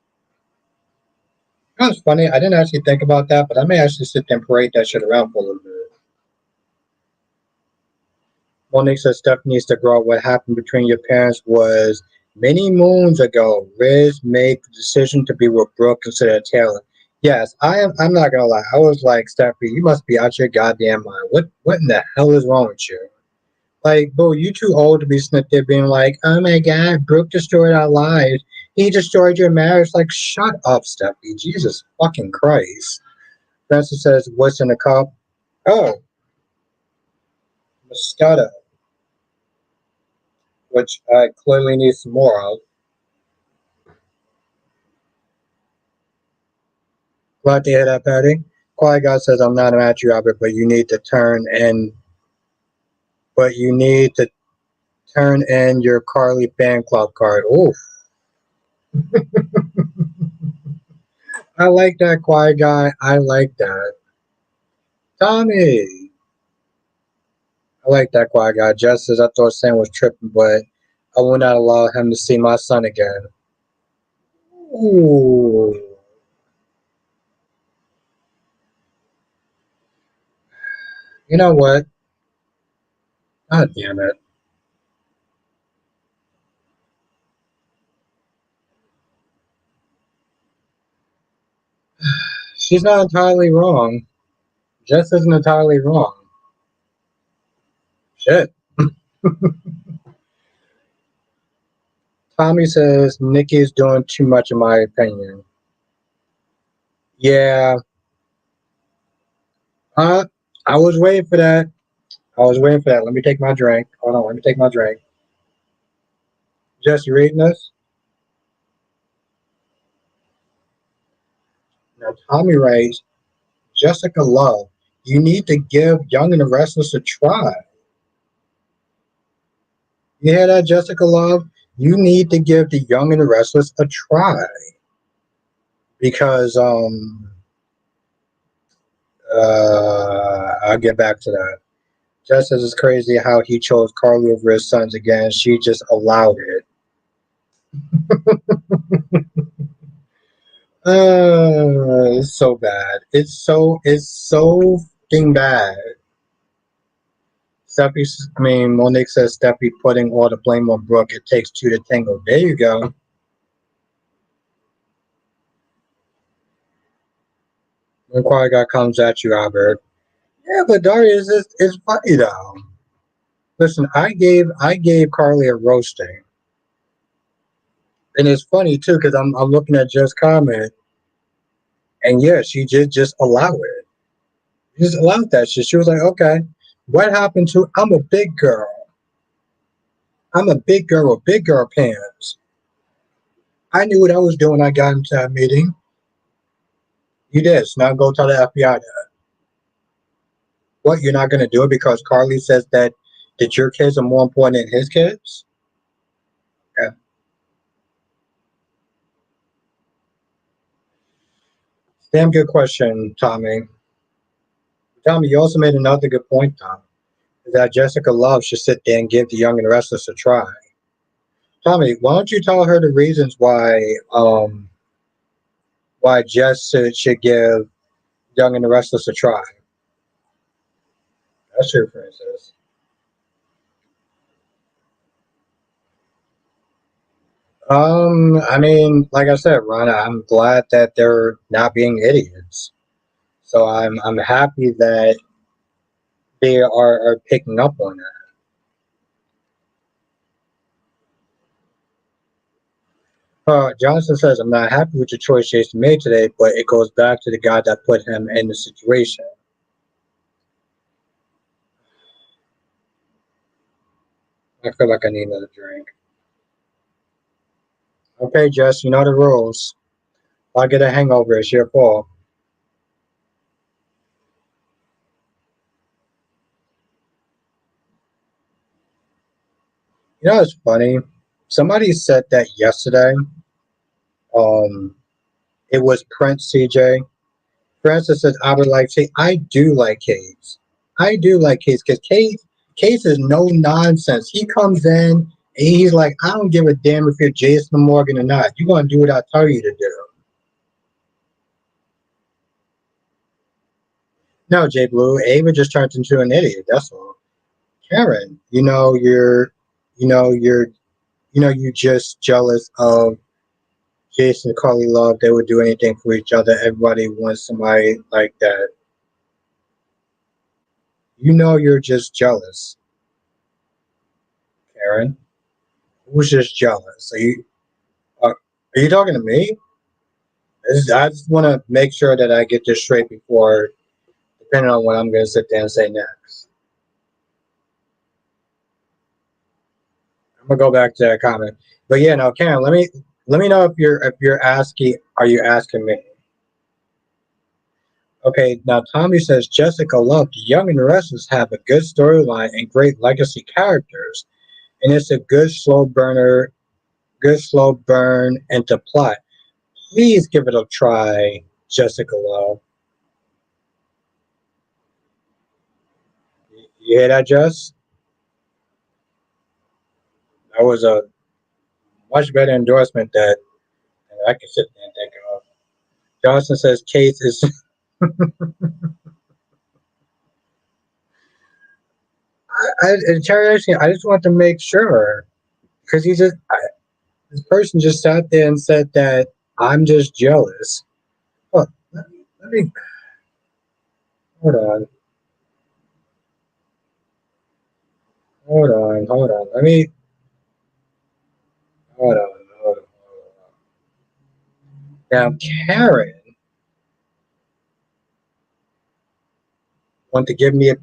That's funny. I didn't actually think about that, but I may actually sit there and parade that shit around for a little bit. Monique says stuff needs to grow. What happened between your parents was many moons ago. Riz made the decision to be with Brooke instead of Taylor. Yes, I am. I'm not gonna lie. I was like, Steffi, you must be out your goddamn mind. What in the hell is wrong with you? Like, bro, you too old to be sitting there being like, oh my god, Brooke destroyed our lives. He destroyed your marriage. Like, shut up, Steffi. Jesus fucking Christ. Francis says, what's in the cup? Oh, Moscato, which I clearly need some more of. Glad to hear that, Patty. Quiet God says, I'm not mad at you, Albert, but you need to turn in your Carly fan club card. Oof. I like that, quiet guy. I like that. Tommy. I like that, quiet guy. Just as I thought Sam was tripping, but I will not allow him to see my son again. Ooh. You know what? God damn it. She's not entirely wrong. Jess isn't entirely wrong. Shit. Tommy says Nikki is doing too much, in my opinion. Yeah. Uh, I was waiting for that. I was waiting for that. Let me take my drink. Hold on. Let me take my drink. Jess, you reading this? Now, Tommy writes, Jessica Love, you need to give Young and the Restless a try. You hear that, Jessica Love? You need to give the Young and the Restless a try because I'll get back to that. Just as it's crazy how he chose Carly over his sons again, she just allowed it. It's so bad. It's so fucking bad. Steffi, I mean, Monique says Steffi putting all the blame on Brooke. It takes two to tango. There you go. When Quiet Guy comes at you, Albert. Yeah, but Darius is funny though. Listen, I gave Carly a roasting, and it's funny too because I'm looking at Jess' comment, and yeah, she did just allow it. She just allowed that shit. She was like, okay, what happened to? I'm a big girl. I'm a big girl with big girl pants. I knew what I was doing. I got into that meeting. You did. So now go tell the FBI that. What? You're not gonna do it because Carly says that your kids are more important than his kids? Yeah. Damn good question, Tommy. Tommy, you also made another good point, Tom. That Jessica Love should sit there and give The Young and the Restless a try. Tommy, why don't you tell her the reasons why Jess should give Young and the Restless a try? That's your princess. I mean, like I said, Rana, I'm glad that they're not being idiots. So I'm happy that they are picking up on that. Johnson says, I'm not happy with the choice Jason made today, but it goes back to the guy that put him in the situation. I feel like I need another drink. Okay, Jess, you know the rules. If I get a hangover, it's your fault. You know, it's funny. Somebody said that yesterday. Um, it was Prince CJ. Francis says, I would like to. I do like Case. I do like Case because Case is no nonsense. He comes in and he's like, I don't give a damn if you're Jason Morgan or not. You're gonna do what I tell you to do. No, Jay Blue, Ava just turned into an idiot. That's all. Karen, you know, you're just jealous of Jason and Carly love, they would do anything for each other. Everybody wants somebody like that. You know you're just jealous, Karen. Who's just jealous? Are you talking to me? I just want to make sure that I get this straight before, depending on what I'm going to sit there and say next. I'm gonna go back to that comment. But yeah, no, Karen, let me know if you're asking. Are you asking me? Okay, now Tommy says Jessica Love, Young and Restless have a good storyline and great legacy characters, and it's a good slow burn into plot. Please give it a try, Jessica Love. You hear that, Jess? That was a much better endorsement that I can sit there and think of. Johnson says Kate is. Terry, I just want to make sure because this person just sat there and said that I'm just jealous. Look, let me hold on, hold on. Hold on. Now, Karen want to give me a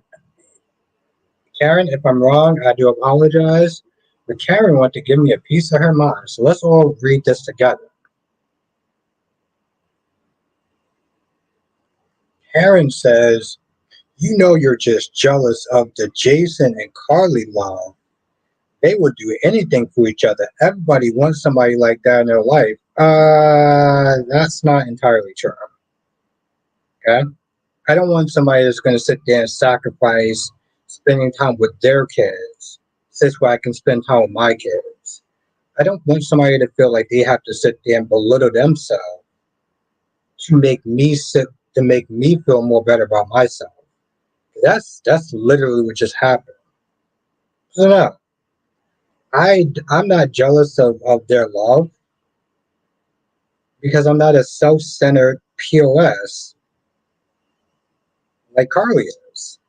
Karen. If I'm wrong, I do apologize. But Karen want to give me a piece of her mind. So let's all read this together. Karen says, "You know, you're just jealous of the Jason and Carly love. They would do anything for each other. Everybody wants somebody like that in their life." That's not entirely true. Okay, I don't want somebody that's going to sit there and sacrifice spending time with their kids so I can spend time with my kids. I don't want somebody to feel like they have to sit there and belittle themselves to make me sit to make me feel more better about myself. That's literally what just happened. So no, I'm not jealous of their love because I'm not a self-centered POS like Carly is.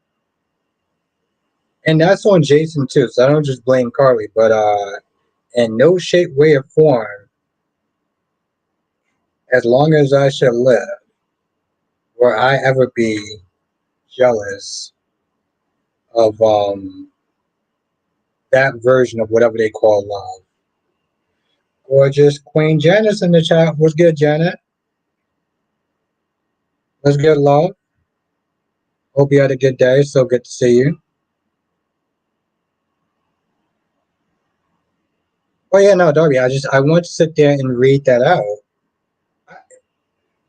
And that's on Jason too, so I don't just blame Carly, but in no shape, way, or form, as long as I shall live, will I ever be jealous of that version of whatever they call love. Gorgeous Queen Janice in the chat. What's good, Janet? What's good, love? Hope you had a good day. So good to see you. Oh yeah, no, Darby. I want to sit there and read that out.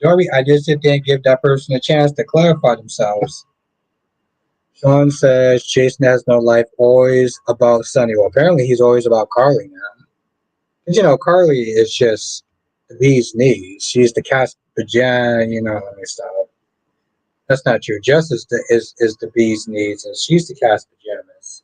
Darby, I just sit there and give that person a chance to clarify themselves. Sean says Jason has no life, always about Sunny. Well, apparently he's always about Carly now. Because, Carly is just the bee's knees. She's the cast vagina, and stuff. That's not true. Jess is the bee's knees, and she's the cast pajamas.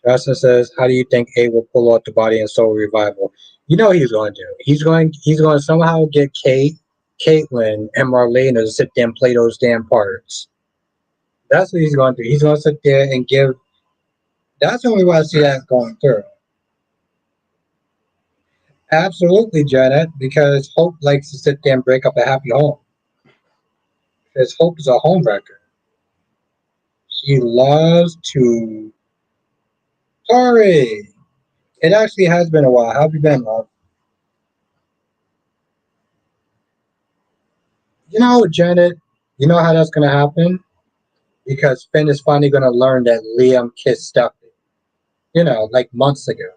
Justin says, "How do you think A will pull out the body and soul revival?" You know he's going to. He's going to somehow get Caitlin, and Marlena to sit there and play those damn parts. That's what he's going to do. He's going to sit there and give. That's the only way I see that going through. Absolutely, Janet, because Hope likes to sit there and break up a happy home. Because Hope is a home wrecker. She loves to. Sorry. It actually has been a while. How have you been, love? Janet, you know how that's going to happen? Because Finn is finally going to learn that Liam kissed Stephanie. Like months ago.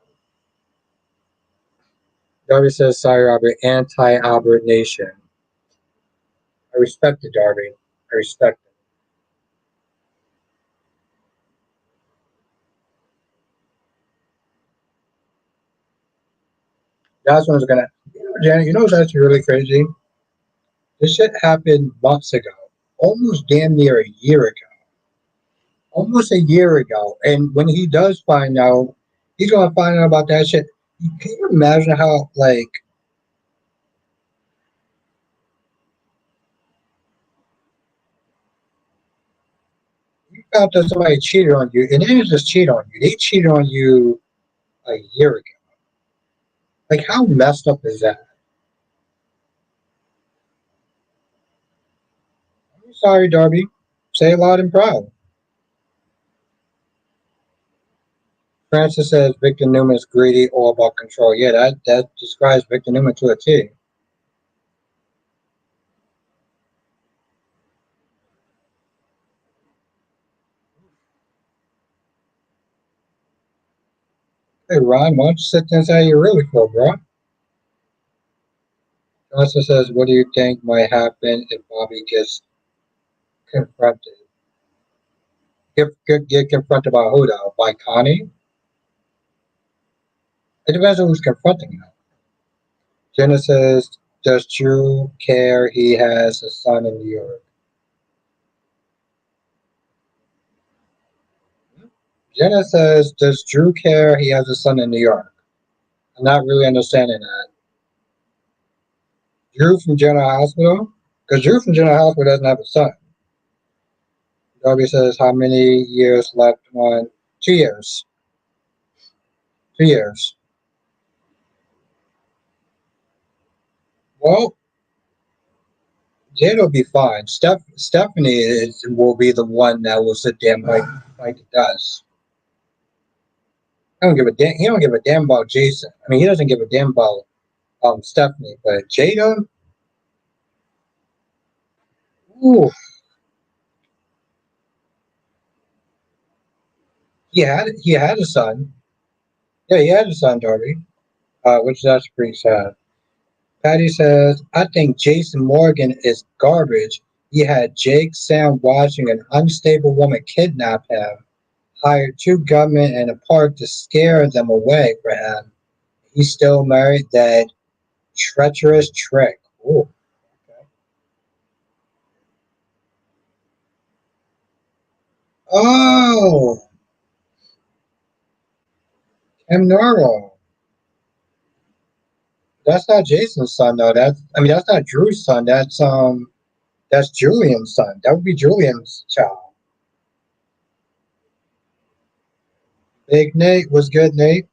Darby says, "Sorry, Robert, anti-Albert Nation." I respect it, Darby. I respect it. That's what I was going to. Janet, what's actually really crazy? This shit happened months ago. Almost damn near a year ago. Almost a year ago. And when he does find out, he's going to find out about that shit. Can you imagine how, like, Out that somebody cheated on you, and they didn't just cheat on you; they cheated on you a year ago. Like, how messed up is that? I'm sorry, Darby. Say it loud and proud. Francis says Victor Newman is greedy, all about control. Yeah, that describes Victor Newman to a T. Hey, Ron, why don't you sit there and say how you really feel, bro? Francis says, what do you think might happen if Bobby gets confronted? Get confronted by who, though? By Connie? It depends on who's confronting him. Jenna says, does Drew care he has a son in New York? Jenna says, does Drew care he has a son in New York? I'm not really understanding that. Drew from General Hospital? Because Drew from General Hospital doesn't have a son. Darby says, how many years left on? 2 years. 2 years. Well, Jada will be fine. Stephanie will be the one that will sit there and bite the dust. I don't give a damn. He don't give a damn about Jason. I mean, he doesn't give a damn about Stephanie, but Jada, ooh, he had a son. Yeah, he had a son, Darby. Which that's pretty sad. Patty says, I think Jason Morgan is garbage. He had Jake Sam watching an unstable woman kidnap him, hired two gunmen in a park to scare them away for him. He still married that treacherous trick. Ooh, okay. Oh, Tim Noro. That's not Jason's son though. That's not Drew's son. That's Julian's son. That would be Julian's child. Big Nate was good, Nate.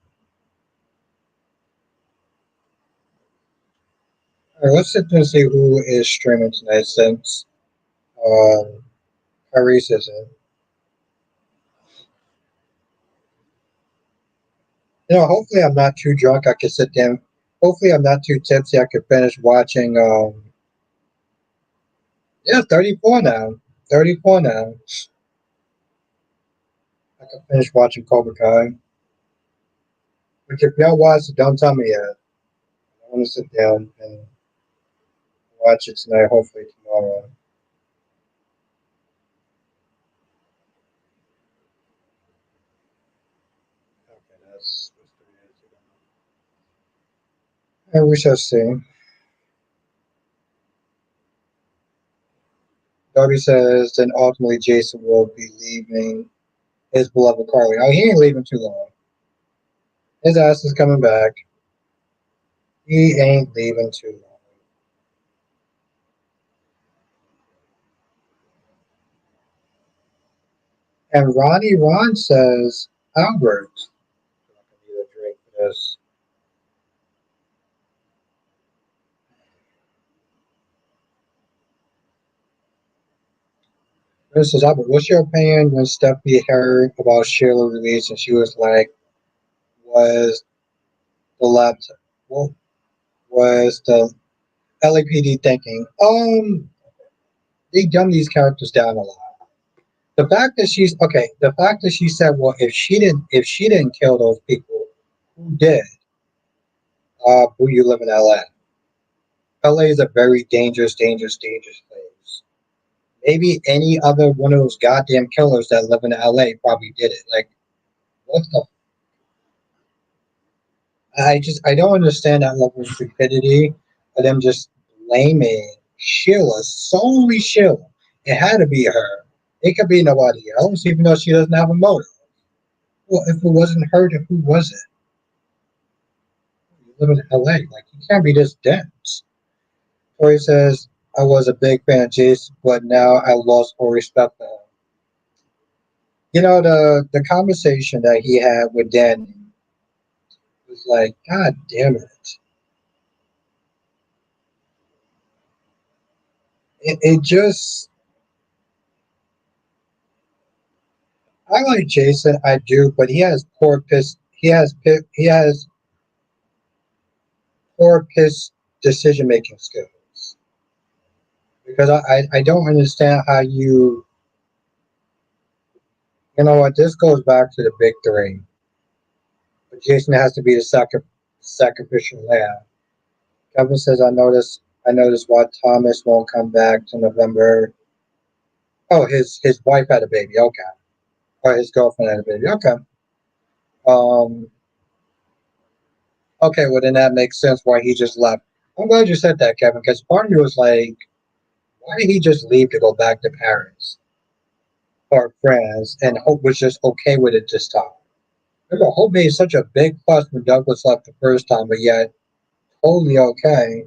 All right, let's sit there and see who is streaming tonight since um, Paris isn't. Hopefully I'm not too drunk. I can sit down. Hopefully I'm not too tipsy. I could finish watching. Yeah, 34 now. 34 now. I can finish watching Cobra Kai. Which if y'all watch it, don't tell me yet. I want to sit down and watch it tonight. Hopefully tomorrow. Okay, that's 3 days ago. And we shall see. Darby says then ultimately Jason will be leaving his beloved Carly. Oh, he ain't leaving too long. His ass is coming back. He ain't leaving too long. And Ronnie Ron says Albert. I need a drink for this. This says Albert. What's your opinion when Stephanie heard about Sheila release and she was like, was the laptop? What was the LAPD thinking? They dumbed these characters down a lot. The fact that she said, well, if she didn't kill those people, who did? Who you live in LA? LA is a very dangerous, dangerous, dangerous place. Maybe any other one of those goddamn killers that live in LA probably did it. Like, what the? I don't understand that level of stupidity of them just blaming Sheila, solely Sheila. It had to be her. It could be nobody else, even though she doesn't have a motive. Well, if it wasn't her, then who was it? You live in LA, like you can't be this dense. Tori says, I was a big fan of Jace, but now I lost all respect for him. The conversation that he had with Danny was like, God damn it. It just, I like Jason, I do, but he has poor piss. He has poor piss decision making skills. Because I don't understand how you know what, this goes back to the big three. But Jason has to be the sacrificial lamb. Kevin says, I noticed why Thomas won't come back to November. Oh, his wife had a baby. Okay. Or his girlfriend had a baby. Okay. Um. Okay. Well, then that makes sense why he just left. I'm glad you said that, Kevin, because part of me was like, why did he just leave to go back to Paris or France? And Hope was just okay with it this time. Remember, Hope made such a big fuss when Douglas left the first time, but yet totally okay.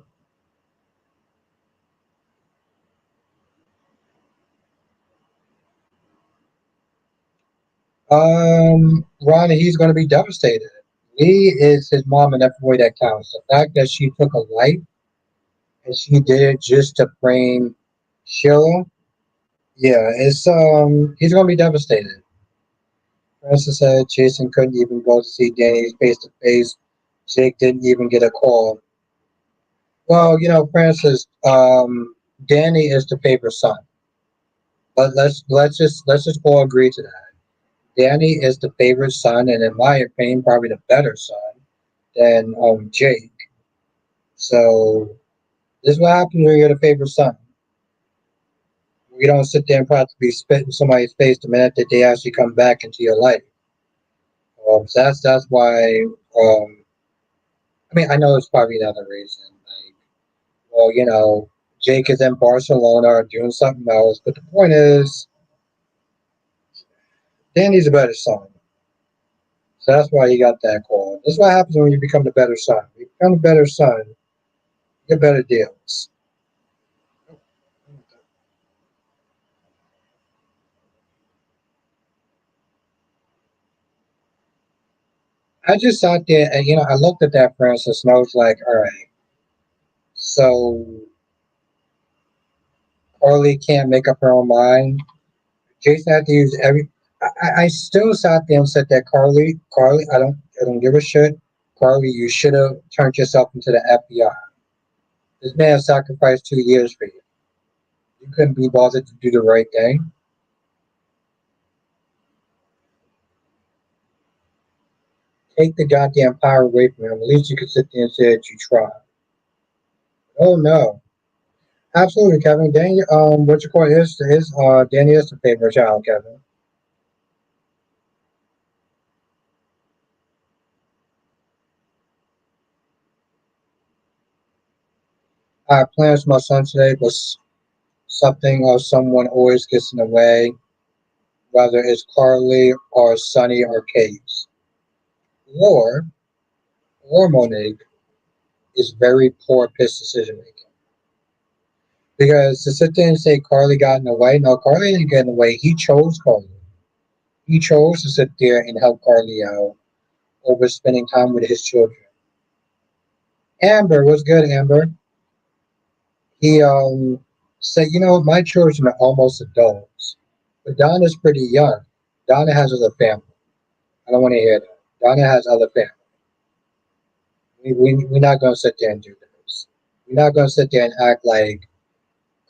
Ronnie, he's going to be devastated. Lee is his mom, and every way that counts. The fact that she took a life and she did it just to frame Sheila, yeah, it's he's gonna be devastated. Francis said Jason couldn't even go to see Danny face to face. Jake didn't even get a call. Well, Francis, Danny is the favorite son, but let's just all agree to that. Danny is the favorite son, and in my opinion, probably the better son than Jake. So this is what happens when you're the favorite son. You don't sit there and practically spit in somebody's face the minute that they actually come back into your life. So that's why. I mean, I know it's probably another reason. Like, well, Jake is in Barcelona or doing something else, but the point is, Danny's a better son. So that's why he got that call. This is what happens when you become the better son. You become the better son, you get better deals. I just sat there and I looked at that, Francis, and I was like, all right, so Carly can't make up her own mind. Jason had to use every. I still sat there and said that Carly, I don't give a shit. Carly, you should have turned yourself into the FBI. This man sacrificed 2 years for you. You couldn't be bothered to do the right thing. Take the goddamn power away from him. At least you could sit there and say that you tried. Oh no, absolutely, Kevin. Danny, what you call his Danny is the favorite child, Kevin. I have plans for my son today, but something or someone always gets in the way, whether it's Carly or Sonny or Kate. Or, or Monique is very poor piss decision making. Because to sit there and say Carly got in the way, no, Carly didn't get in the way. He chose Carly. He chose to sit there and help Carly out over spending time with his children. Amber was good, Amber. He said, my children are almost adults. But Donna's pretty young. Donna has other family. I don't want to hear that. Donna has other family. We're not going to sit there and do this. We're not going to sit there and act like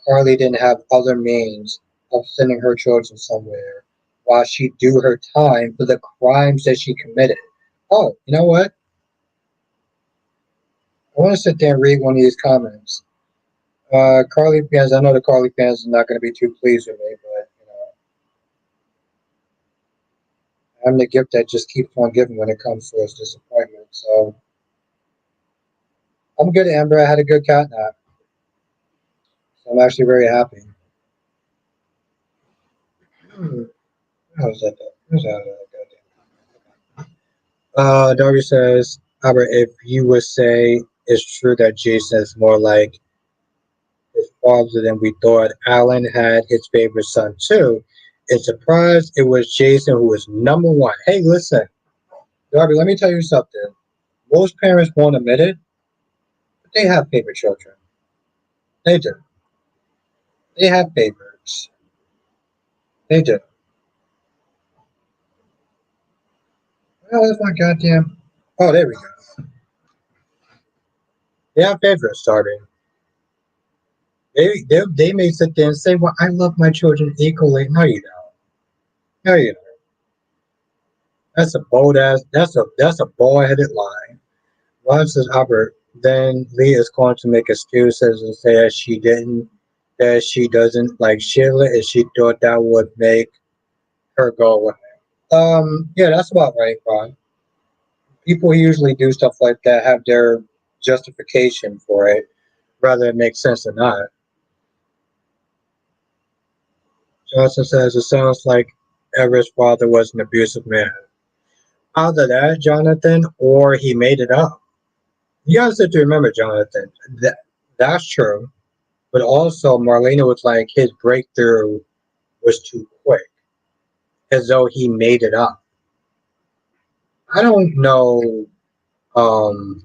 Carly didn't have other means of sending her children somewhere while she do her time for the crimes that she committed. Oh, you know what? I want to sit there and read one of these comments. Carly fans, I know the Carly fans are not going to be too pleased with me, but I'm the gift that just keeps on giving when it comes to its disappointment. So I'm good, Amber. I had a good cat nap. So I'm actually very happy. Hmm. How's that? How's that? Darby says, Albert, if you would say it's true that Jason is more like his father than we thought, Alan had his favorite son too. and surprised it was Jason who was number one. Hey, listen, Darby, let me tell you something. Most parents won't admit it, but they have favorite children. They do. They have favorites. They do. Oh, that's my goddamn. Oh, there we go. They have favorites, Darby. They may sit there and say, "Well, I love my children equally." No, you don't. No, you don't. That's a bold ass. That's a bald headed lie. Ron says, Albert. Then Lee is going to make excuses and say that she didn't, that she doesn't like Sheila, and she thought that would make her go away. Yeah, that's about right, Ron. People who usually do stuff like that have their justification for it, whether it makes sense or not. Johnson says it sounds like Everett's father was an abusive man. Either that, Jonathan, or he made it up. You guys have to remember, Jonathan, that's true. But also, Marlena was like his breakthrough was too quick, as though he made it up. I don't know. Um,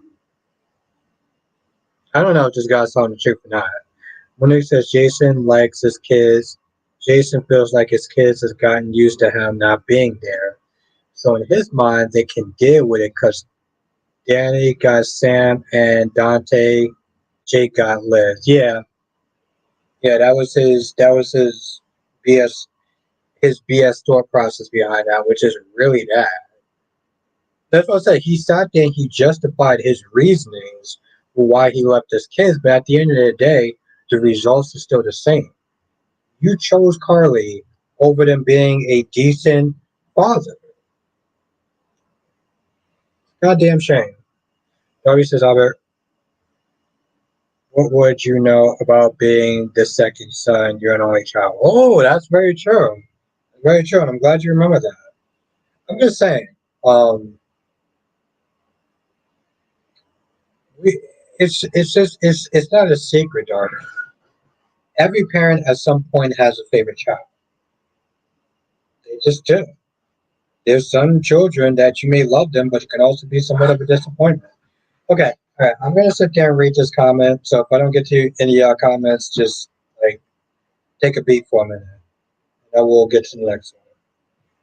I don't know if this guy's telling the truth or not. When he says Jason likes his kids, Jason feels like his kids has gotten used to him not being there. So in his mind, they can deal with it because Danny got Sam and Dante, Jake got Liz. Yeah, yeah, that was his BS his BS thought process behind that, which is really that. That's what I said. He sat there and he justified his reasonings for why he left his kids, but at the end of the day, the results are still the same. You chose Carly over them being a decent father. Goddamn shame. Darby says, Albert, what would you know about being the second son? You're an only child. Oh, that's very true. Very true, and I'm glad you remember that. I'm just saying, um, we, it's not a secret, Darby. Every parent at some point has a favorite child. They just do. There's some children that you may love them, but it can also be somewhat of a disappointment. Okay, all right. I'm gonna sit there and read this comment. So if I don't get to any comments, just like take a beat for a minute, and I will get to the next one.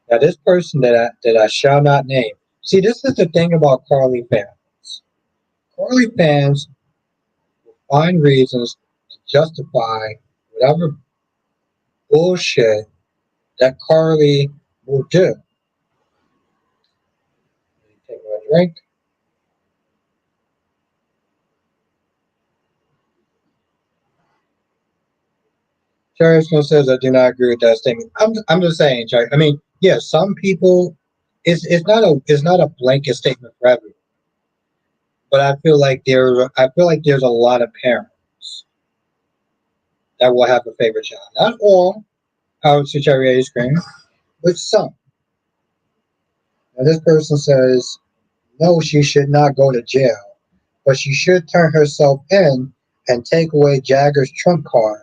Now, this person that I shall not name. See, this is the thing about Carly fans. Carly fans find reasons to justify whatever bullshit that Carly will do. Take a drink. Cherry Snow says, I do not agree with that statement. I'm just saying, Cherry. I mean, yeah, some people, it's not a blanket statement for everyone. But I feel like there's a lot of parents that will have a favorite child. Not all, I would say Cherry ice cream, but some. Now this person says, no, she should not go to jail, but she should turn herself in and take away Jagger's trump card.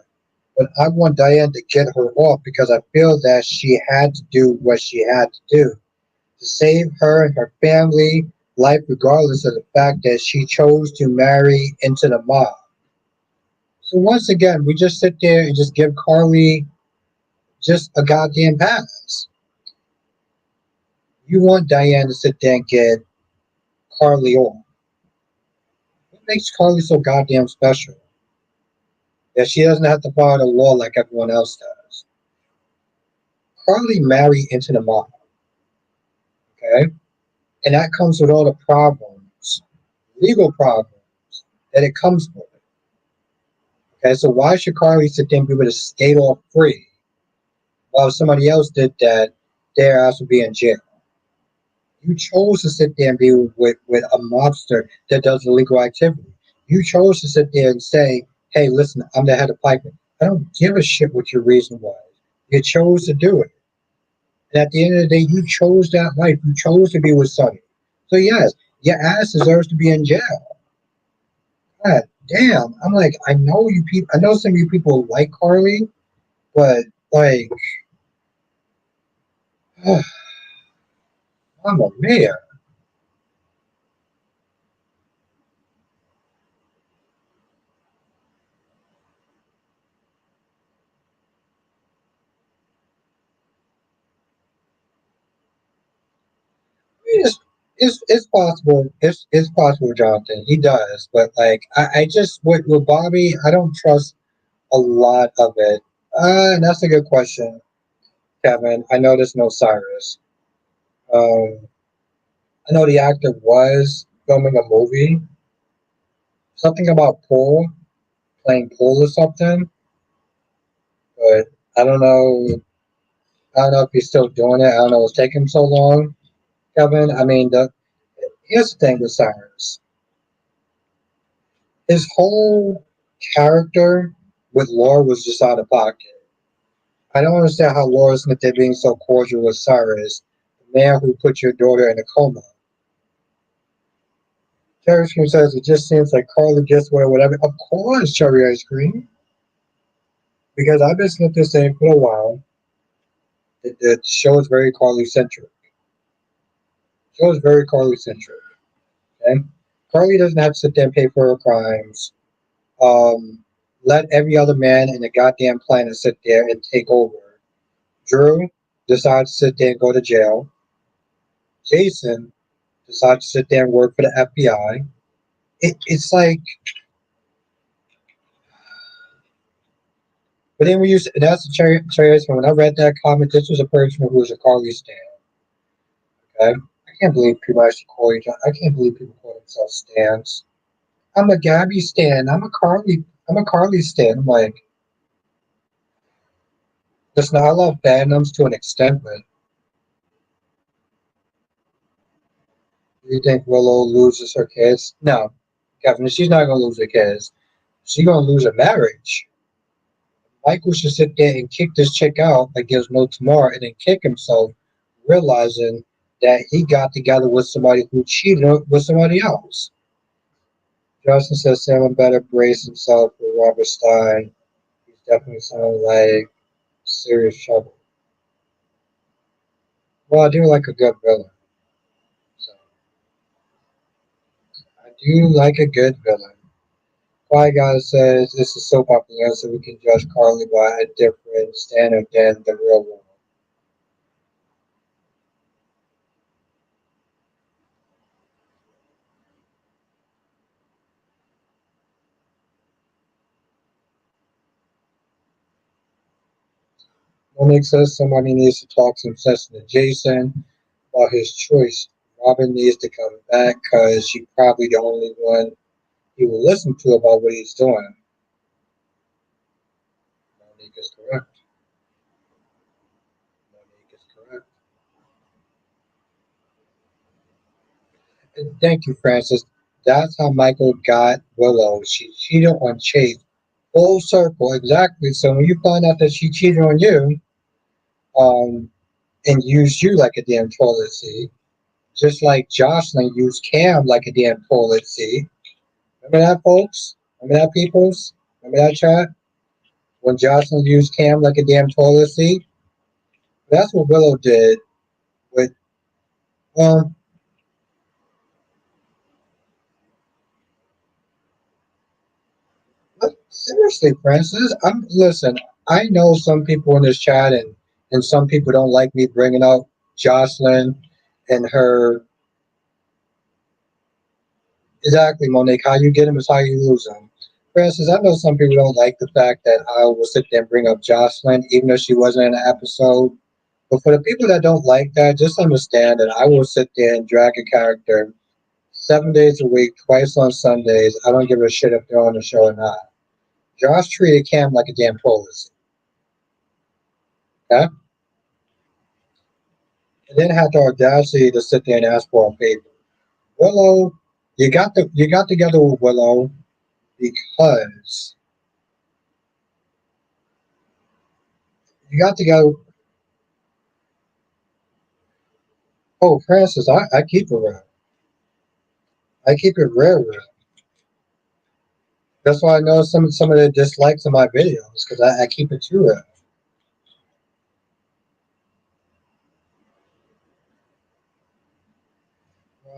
But I want Diane to get her off because I feel that she had to do what she had to do to save her and her family life, regardless of the fact that she chose to marry into the mob. So once again, we just sit there and just give Carly just a goddamn pass. You want Diane to sit there and get Carly off. What makes Carly so goddamn special? That she doesn't have to follow the law like everyone else does. Carly married into the mob, okay? And that comes with all the problems, legal problems that it comes with. Okay, so why should Carly sit there and be able to skate off free while if somebody else did that, their ass would be in jail? You chose to sit there and be with a mobster that does illegal activity. You chose to sit there and say, hey, listen, I'm the head of Piper. I don't give a shit what your reason was. You chose to do it. And at the end of the day, you chose that life. You chose to be with Sonny. So yes, your ass deserves to be in jail. God damn. I'm like, I know you people I know some of you people like Carly, but like Mamma mia. It's possible. It's possible, Jonathan. He does, but like I just with Bobby, I don't trust a lot of it. That's a good question, Kevin. I know there's no Cyrus. Um, I know the actor was filming a movie, something about pool, playing pool or something, but I don't know. I don't know if he's still doing it. I don't know what's taking him so long, Kevin. I mean, here's the thing with Cyrus. His whole character with Laura was just out of pocket. I don't understand how Laura Smith did being so cordial with Cyrus, the man who put your daughter in a coma. Cherry Cream says it just seems like Carly gets away with whatever. Of course, Cherry Ice Cream. Because I've been listening to this thing for a while. The show is very Carly centric. The show is very Carly centric. Okay? Carly doesn't have to sit there and pay for her crimes. Let every other man in the goddamn planet sit there and take over. Drew decides to sit there and go to jail. Jason decides to sit there and work for the FBI. It's like, but then we use that's the cherry ice cream. When I read that comment, this was a person who was a Carly stan. Okay, I can't believe people actually call each other. I can't believe people call themselves stans. I'm a Gabby stan. I'm a Carly stan. I'm like, listen, I love fandoms to an extent, but do you think Willow loses her kids? No, Kevin, she's not gonna lose her kids. She's gonna lose her marriage. Michael should sit there and kick this chick out like there's no tomorrow, and then kick himself, realizing that he got together with somebody who cheated with somebody else. Justin says Salmon better brace himself for Robert Stein. He's definitely sounding like serious trouble. Well, I do like a good villain. So I do like a good villain. Why God says this is so popular, so we can judge Carly by a different standard than the real world. Monique says somebody needs to talk some sense to Jason about his choice. Robin needs to come back because she's probably the only one he will listen to about what he's doing. Monique is correct. Monique is correct. And thank you, Francis. That's how Michael got Willow. She cheated on Chase. Full circle, exactly. So when you find out that she cheated on you, um, and used you like a damn toilet seat, just like Jocelyn used Cam like a damn toilet seat. Remember that, folks? Remember that, peoples? Remember that chat? When Jocelyn used Cam like a damn toilet seat? That's what Willow did with, um, but seriously, Francis. Listen, I know some people in this chat and some people don't like me bringing up Jocelyn and her. Exactly, Monique. How you get them is how you lose them. Francis, I know some people don't like the fact that I will sit there and bring up Jocelyn, even though she wasn't in the episode. But for the people that don't like that, just understand that I will sit there and drag a character 7 days a week, twice on Sundays. I don't give a shit if they're on the show or not. Josh treated Cam like a damn police. Okay? And then had the audacity to sit there and ask for a favor. Willow, you got together with Willow because you got together. Oh, Francis, I keep it real. I keep it real, real. That's why I know some of the dislikes of my videos because I keep it too real.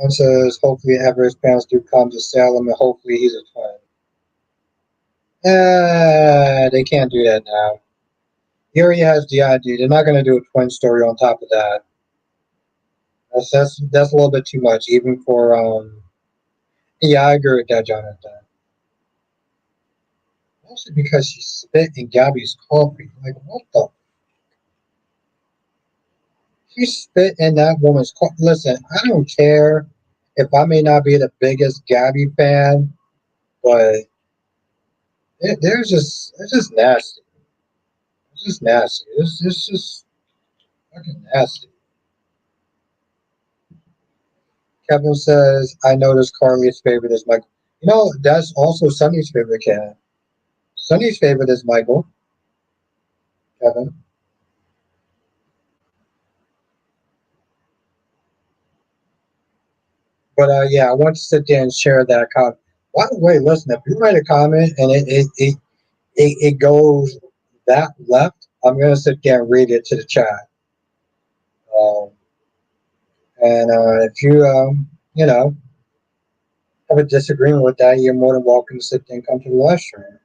Ron says, hopefully Everett's parents do come to Salem and hopefully he's a twin. They can't do that now. He already has the idea. They're not going to do a twin story on top of that. That's a little bit too much, even for Yeah, I agree with that, Jonathan. Mostly because she spit in Gabby's coffee. Like, what the? She spit in that woman's coffee. Listen, I don't care if I may not be the biggest Gabby fan, but it's just nasty. It's just nasty. It's just fucking nasty. Kevin says, I noticed Carly's favorite is Michael. You know, that's also Sunny's favorite cat. Sunny's favorite is Michael, Kevin. But yeah, I want to sit there and share that comment. By the way, listen, if you write a comment and it goes that left, I'm going to sit there and read it to the chat. Um, and if you, you know, have a disagreement with that, you're more than welcome to sit there and come to the live stream.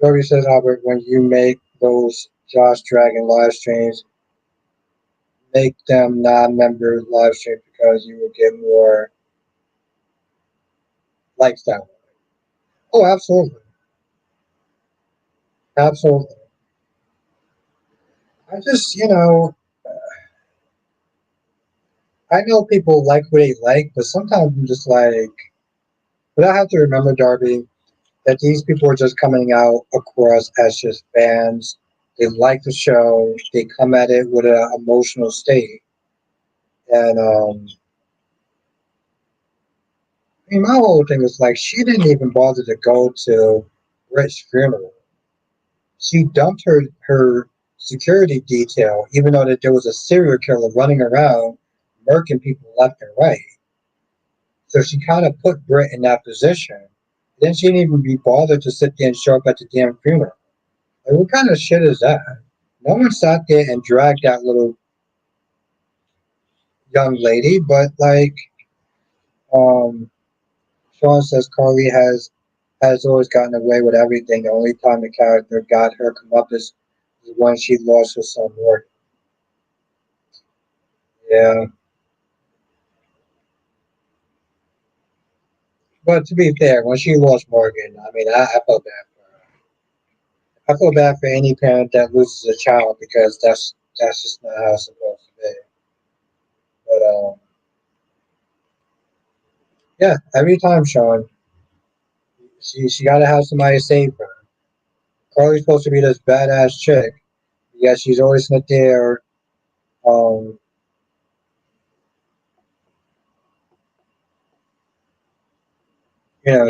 Joey says, Albert, when you make those Josh Dragon live streams, make them non-member live streams because you will get more likes that way. Oh, absolutely. Absolutely. I just, I know people like what they like, but sometimes I'm just like, but I have to remember, Darby, that these people are just coming out across as just fans. They like the show. They come at it with an emotional state. And I mean, my whole thing is like, she didn't even bother to go to Rick's funeral. She dumped her security detail, even though that there was a serial killer running around, murking people left and right. So she kind of put Britt in that position. Then she didn't even be bothered to sit there and show up at the damn funeral. Like, what kind of shit is that? No one sat there and dragged that little young lady, but like, um, Sean says Carly has always gotten away with everything. The only time the character got her come up is when she lost her son Morgan. Yeah, but to be fair, when she lost Morgan, I mean, I felt bad for her. I feel bad for any parent that loses a child because that's just not how it's supposed to be. But yeah, every time, Sean, she got to have somebody save her. Carly's supposed to be this badass chick. Yeah, she's always not there. Um,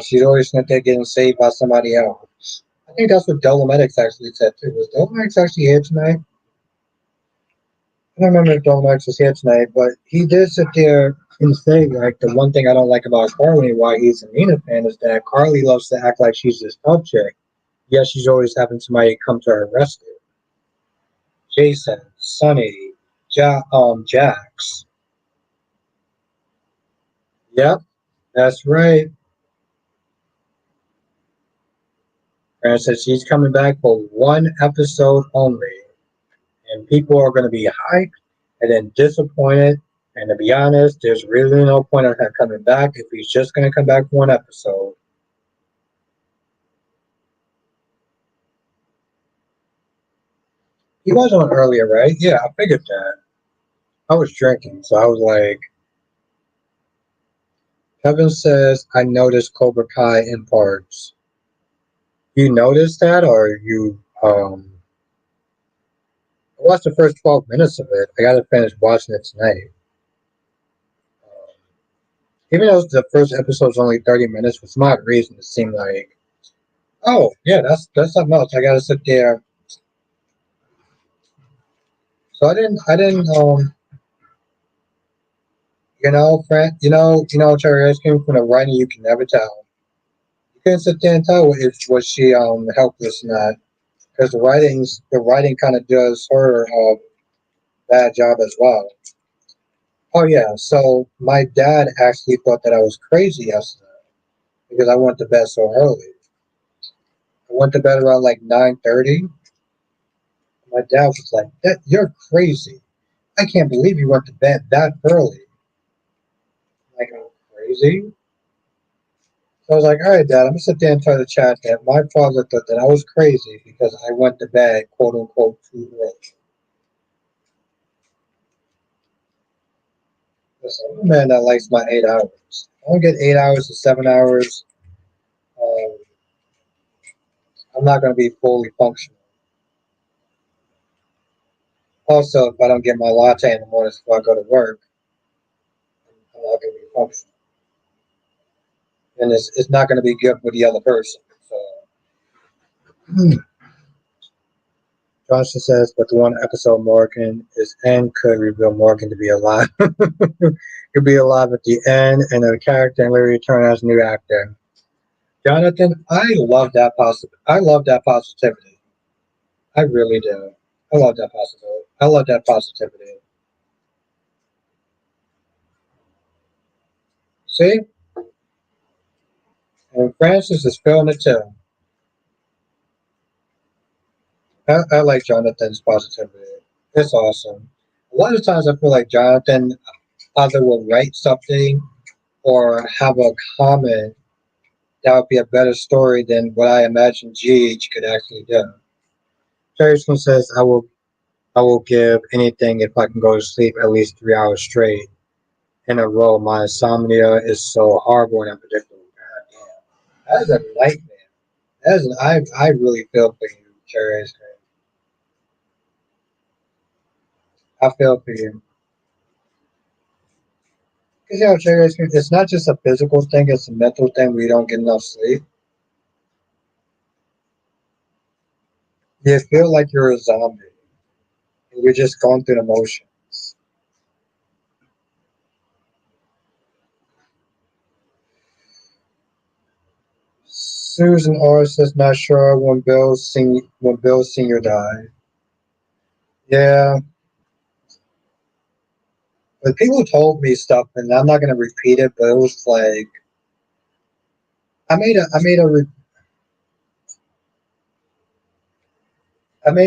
she's always not there getting saved by somebody else. I think that's what Dolometics actually said too. Was Dolometics actually here tonight? I don't remember if Dolometics was here tonight, but he did sit there and say like the one thing I don't like about Carly, why he's a Nina fan, is that Carly loves to act like she's this tough chick. Yet she's always having somebody come to her rescue. Jason, Sonny, Jax. Yep, that's right. And said she's coming back for one episode only. And people are going to be hyped and then disappointed. And to be honest, there's really no point of him coming back if he's just going to come back for one episode. He was on earlier, right? Yeah, I figured that. I was drinking, so I was like, Kevin says, I noticed Cobra Kai in parts. You noticed that, or you, I watched the first 12 minutes of it. I got to finish watching it tonight. Um, Even though the first episode's only 30 minutes, for some odd reason, it seemed like, oh, yeah, that's something else. I got to sit there. So friend, Cherry Ice Cream, from the writing, you can never tell. You can't sit there and tell if was she helpless or not. because the writing kind of does her a bad job as well. Oh yeah, so my dad actually thought that I was crazy yesterday because I went to bed so early. I went to bed around like 9:30. My dad was like, "That you're crazy. I can't believe you went to bed that early." Like I'm crazy. So I was like, "All right, Dad, I'm gonna sit there and tell the chat that my father thought that I was crazy because I went to bed, quote unquote, too early." Listen, I'm a man that likes my 8 hours. I don't get 8 hours to 7 hours. Um, I'm not gonna be fully functional. Also, if I don't get my latte in the mornings before I go to work, I'm not gonna be functional, and it's not gonna be good for the other person. So. Johnson says, but the one episode Morgan is in could reveal Morgan to be alive. Could be alive at the end, and the character and literally turn as a new actor. Jonathan, I love that positivity. I really do. I love that positivity. I love that positivity. See, and Francis is feeling it too. I like Jonathan's positivity. It's awesome. A lot of times I feel like Jonathan either will write something or have a comment that would be a better story than what I imagine GH could actually do. Harrison says, I will give anything if I can go to sleep at least 3 hours straight in a row. My insomnia is so horrible and unpredictable. God damn. That is a nightmare. I really feel for you, Cherry. I feel for you. Because, Cherry, it's not just a physical thing, it's a mental thing where you don't get enough sleep. You feel like you're a zombie and you're just going through the motions. Susan R says not sure when Bill Senior died. Yeah, but people told me stuff, and I'm not gonna repeat it. But it was like I made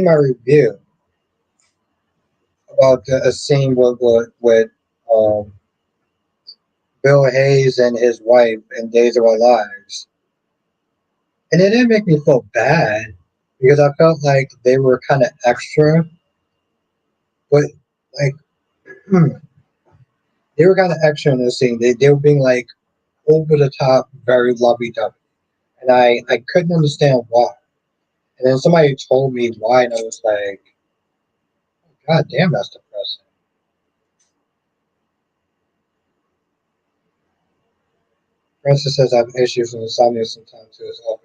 my review about a scene with um, Bill Hayes and his wife in Days of Our Lives, and it didn't make me feel bad because I felt like they were kind of extra, but like they were kind of extra in the scene. They were being like over the top, very lovey dovey, and I couldn't understand why. And then somebody told me why, and I was like, God damn, that's depressing. Francis says I have issues with insomnia sometimes too. As well.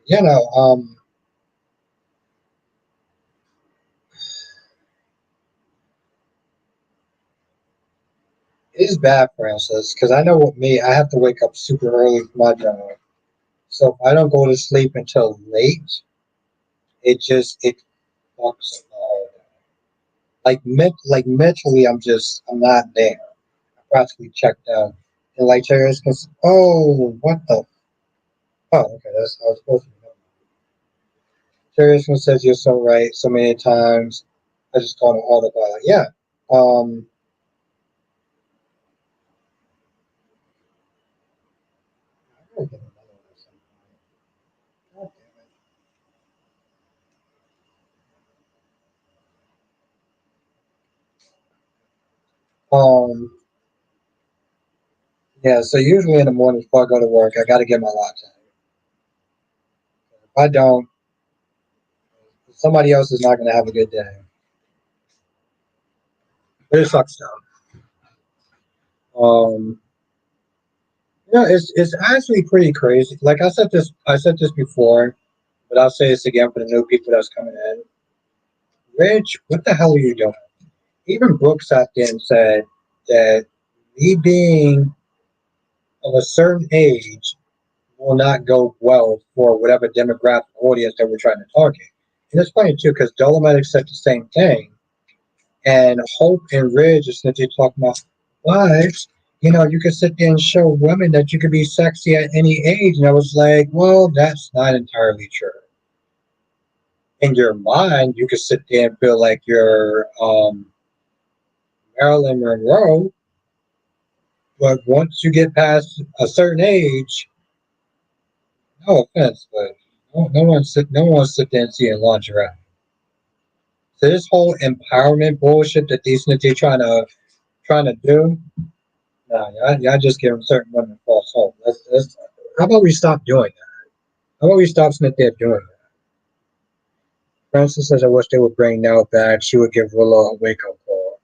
It is bad, Francis, because I know with me, I have to wake up super early for my job. So if I don't go to sleep until late, it fucks up the whole day. Like mentally, I'm not there. I'm practically checked out. And like Terrence goes, oh, what the? Oh, okay, that's how it's supposed to be. Terrence says you're so right. So many times, I just call it autopilot. Yeah. Um. I gotta get another one at some point. God damn it. Yeah. So usually in the morning before I go to work, I gotta get my latte. If I don't, somebody else is not gonna have a good day. But it sucks though. It's actually pretty crazy. Like I said this before, but I'll say this again for the new people that's coming in. Rich, what the hell are you doing? Even Brooks sat there and said that me being of a certain age will not go well for whatever demographic audience that we're trying to target. And it's funny too, because Dolomite said the same thing. And Hope and Ridge is that they talk about, but you could sit there and show women that you could be sexy at any age. And I was like, well, that's not entirely true. In your mind, you could sit there and feel like you're Marilyn Monroe, but once you get past a certain age, no offense, but no one sit there and see in lingerie. So this whole empowerment bullshit that these niggas trying to do, nah, y'all just giving certain women false hope. How about we stop doing that? How about we stop sitting there doing that? Francis says, I wish they would bring Nell back. She would give Willow a wake up call.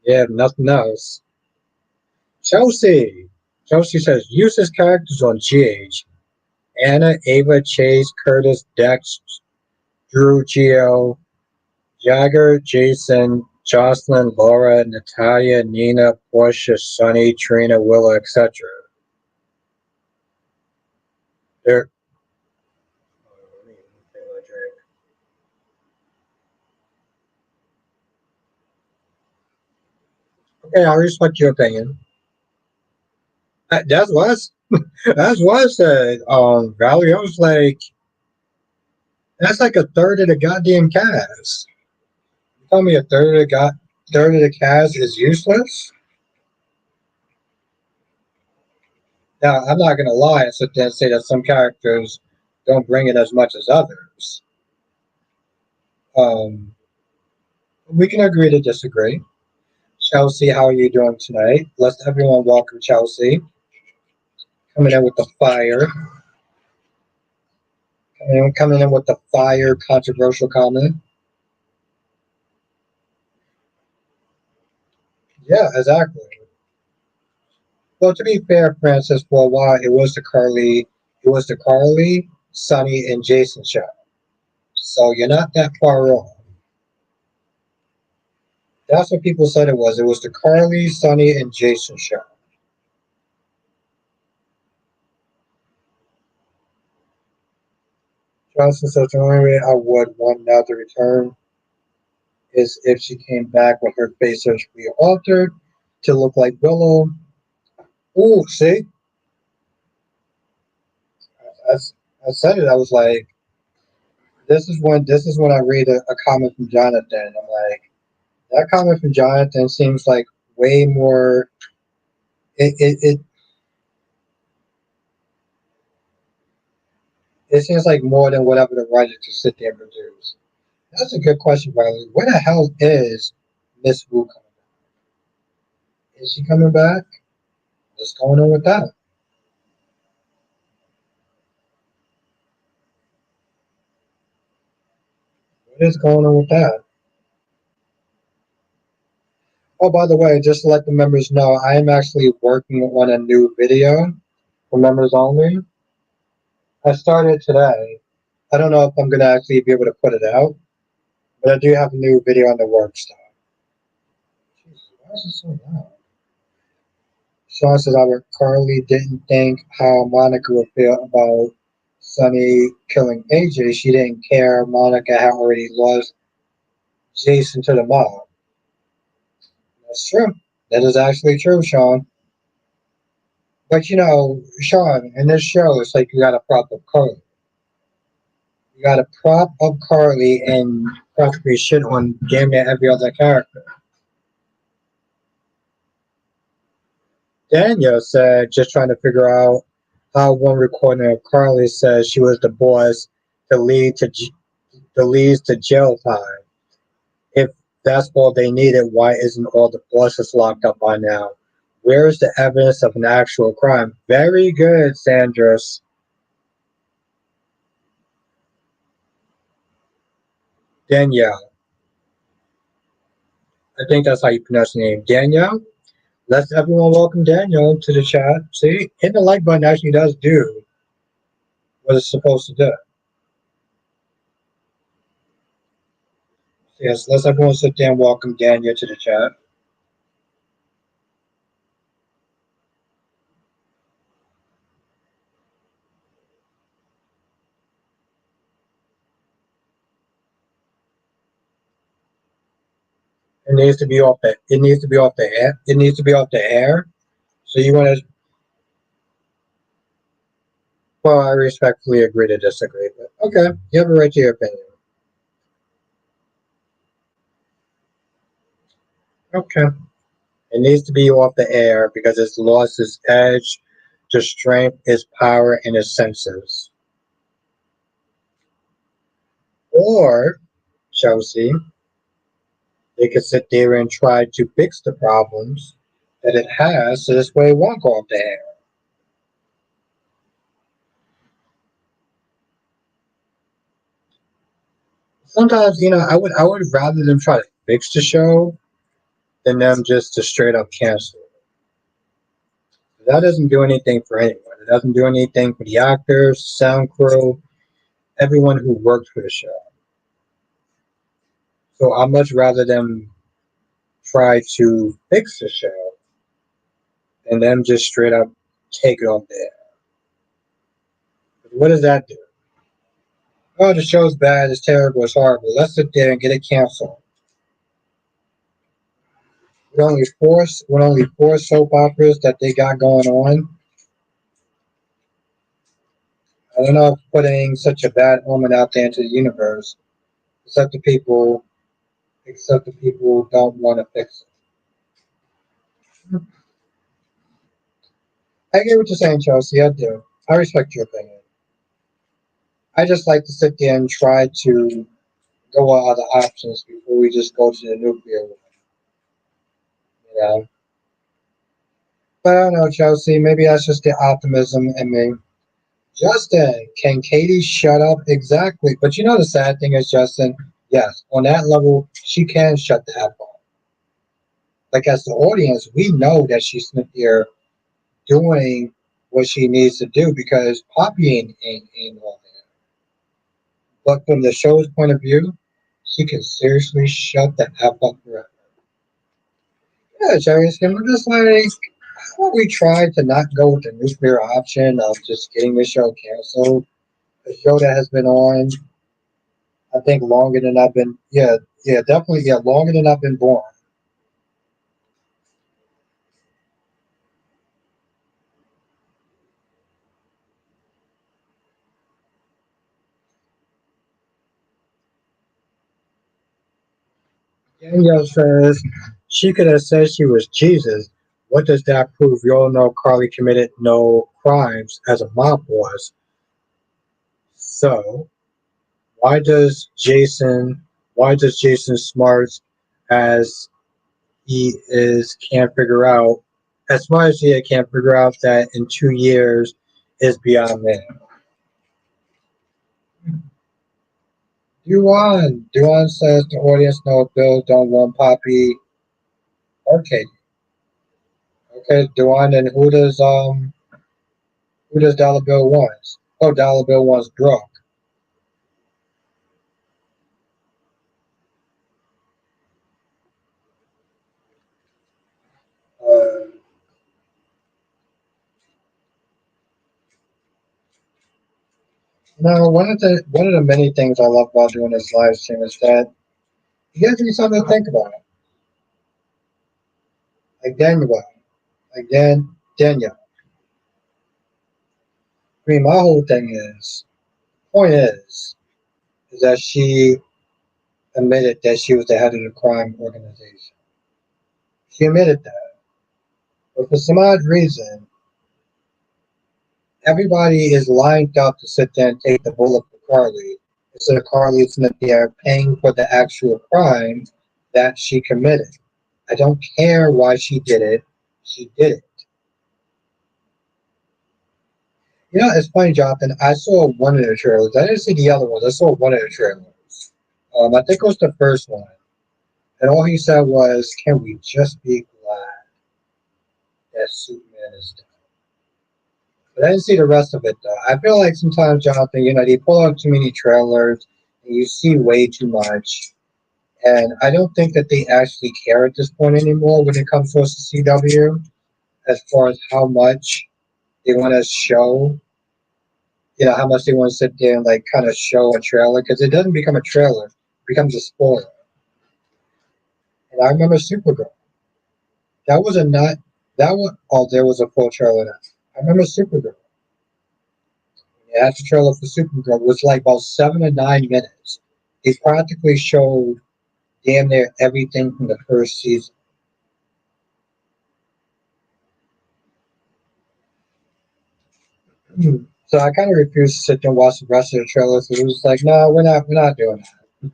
Yeah, if nothing else. Chelsea. Chelsea says, use his characters on GH. Anna, Ava, Chase, Curtis, Dex, Drew, Gio, Jagger, Jason, Jocelyn, Laura, Natalia, Nina, Portia, Sunny, Trina, Willa, etc. They're okay. I respect your opinion. That's what that's what I said. Valerie, I was like, that's like a third of the goddamn cast. You tell me a third of the cast is useless? Now, I'm not gonna lie and sit there and say that some characters don't bring it as much as others. Um, we can agree to disagree. Chelsea, how are you doing tonight? Let's everyone welcome Chelsea. Coming in with the fire. Coming in with the fire controversial comment. Yeah, exactly. Well, to be fair, Francis, for a while it was the Carly, Sunny, and Jason show. So you're not that far wrong. That's what people said it was. It was the Carly, Sunny, and Jason show. Johnson says the only way I would want now to return is if she came back with her face surgically altered to look like Willow. Ooh, see, I, I said it. I was like, this is when I read a comment from Jonathan. I'm like, that comment from Jonathan seems like way more. It seems like more than whatever the writer could sit there and produce. That's a good question, Riley. Where the hell is Miss Wu coming back? Is she coming back? What's going on with that? What is going on with that? Oh, by the way, just to let the members know, I am actually working on a new video for members only. I started today. I don't know if I'm going to actually be able to put it out, but I do have a new video on the work stuff. Jesus, why is it so loud? Sean says, Albert Carly didn't think how Monica would feel about Sunny killing AJ. She didn't care. Monica had already lost Jason to the mob. That's true. That is actually true, Sean. But Sean, in this show, it's like you got to prop up Carly. You got to prop up Carly and practically shit on damn near every other character. Daniel said, just trying to figure out how one recording of Carly says she was the boss to lead to leads to jail time. If that's all they needed, why isn't all the bosses locked up by now? Where is the evidence of an actual crime? Very good, Sandras. Danielle. I think that's how you pronounce the name. Danielle? Let's everyone welcome Danielle to the chat. See, hitting the like button actually does do what it's supposed to do. Yes, let's everyone sit there and welcome Danielle to the chat. It needs to be off the. It needs to be off the air. It needs to be off the air. So you want to? Well, I respectfully agree to disagree, but okay, you have a right to your opinion. Okay, it needs to be off the air because it's lost its edge, its strength, its power, and its senses. Or Chelsea, they could sit there and try to fix the problems that it has, so this way it won't go off the air. Sometimes, I would rather them try to fix the show than them just to straight up cancel. That doesn't do anything for anyone. It doesn't do anything for the actors, sound crew, everyone who worked for the show. So I'd much rather them try to fix the show than them just straight up take it off the air. What does that do? Oh, the show's bad, it's terrible, it's horrible. Let's sit there and get it canceled. With only four soap operas that they got going on, I don't know if putting such a bad omen out there into the universe, except the people, except the people who don't want to fix it. I get what you're saying, Chelsea. I do. I respect your opinion. I just like to sit there and try to go on other options before we just go to the nuclear one. You know? But I don't know, Chelsea. Maybe that's just the optimism in me. Justin, can Katie shut up? Exactly. But you know the sad thing is, Justin, yes, on that level, she can shut the F up. Like as the audience, we know that she's sitting there doing what she needs to do because Poppy ain't all there. But from the show's point of view, she can seriously shut the F up forever. Yeah, Jerry, and we're just like, how about we try to not go with the nuclear option of just getting the show canceled? A show that has been on, I think, longer than I've been. Yeah, yeah, definitely, yeah, longer than I've been born. Danielle says she could have said she was Jesus. What does that prove? You all know Carly committed no crimes as a mob boss. So why does Jason? Why does Jason Smarts, as he is, can't figure out? As smart as he is, can't figure out that in 2 years is beyond me. Duan says the audience knows Bill don't want Poppy or Katie. Okay, Duan, and who does Dollar Bill want? Oh, Dollar Bill wants Brooke. Uh, no, one of the many things I love about doing this live stream is that it gives me something to think about. Like Daniel, Danielle. I mean, my whole thing point is that she admitted that she was the head of the crime organization. She admitted that, but for some odd reason, everybody is lined up to sit there and take the bullet for Carly instead of Carly sitting there paying for the actual crime that she committed. I don't care why she did it. She did it. You know, it's funny, Jonathan. I saw one of the trailers. I didn't see the other ones. I saw one of the trailers. I think it was the first one. And all he said was, "Can we just be glad that Superman is dead?" But I didn't see the rest of it, though. I feel like sometimes, Jonathan, they pull out too many trailers and you see way too much. And I don't think that they actually care at this point anymore when it comes to us to CW as far as how much they want to show, how much they want to sit there and like kind of show a trailer because it doesn't become a trailer, it becomes a spoiler. And I remember Supergirl. That was a not that one. Oh, there was a full trailer. Now. I remember Supergirl. The actual trailer for Supergirl was like about 7 to 9 minutes. It practically showed damn near everything from the first season. So I kind of refused to sit there and watch the rest of the trailer. So it was like, no, we're not doing that.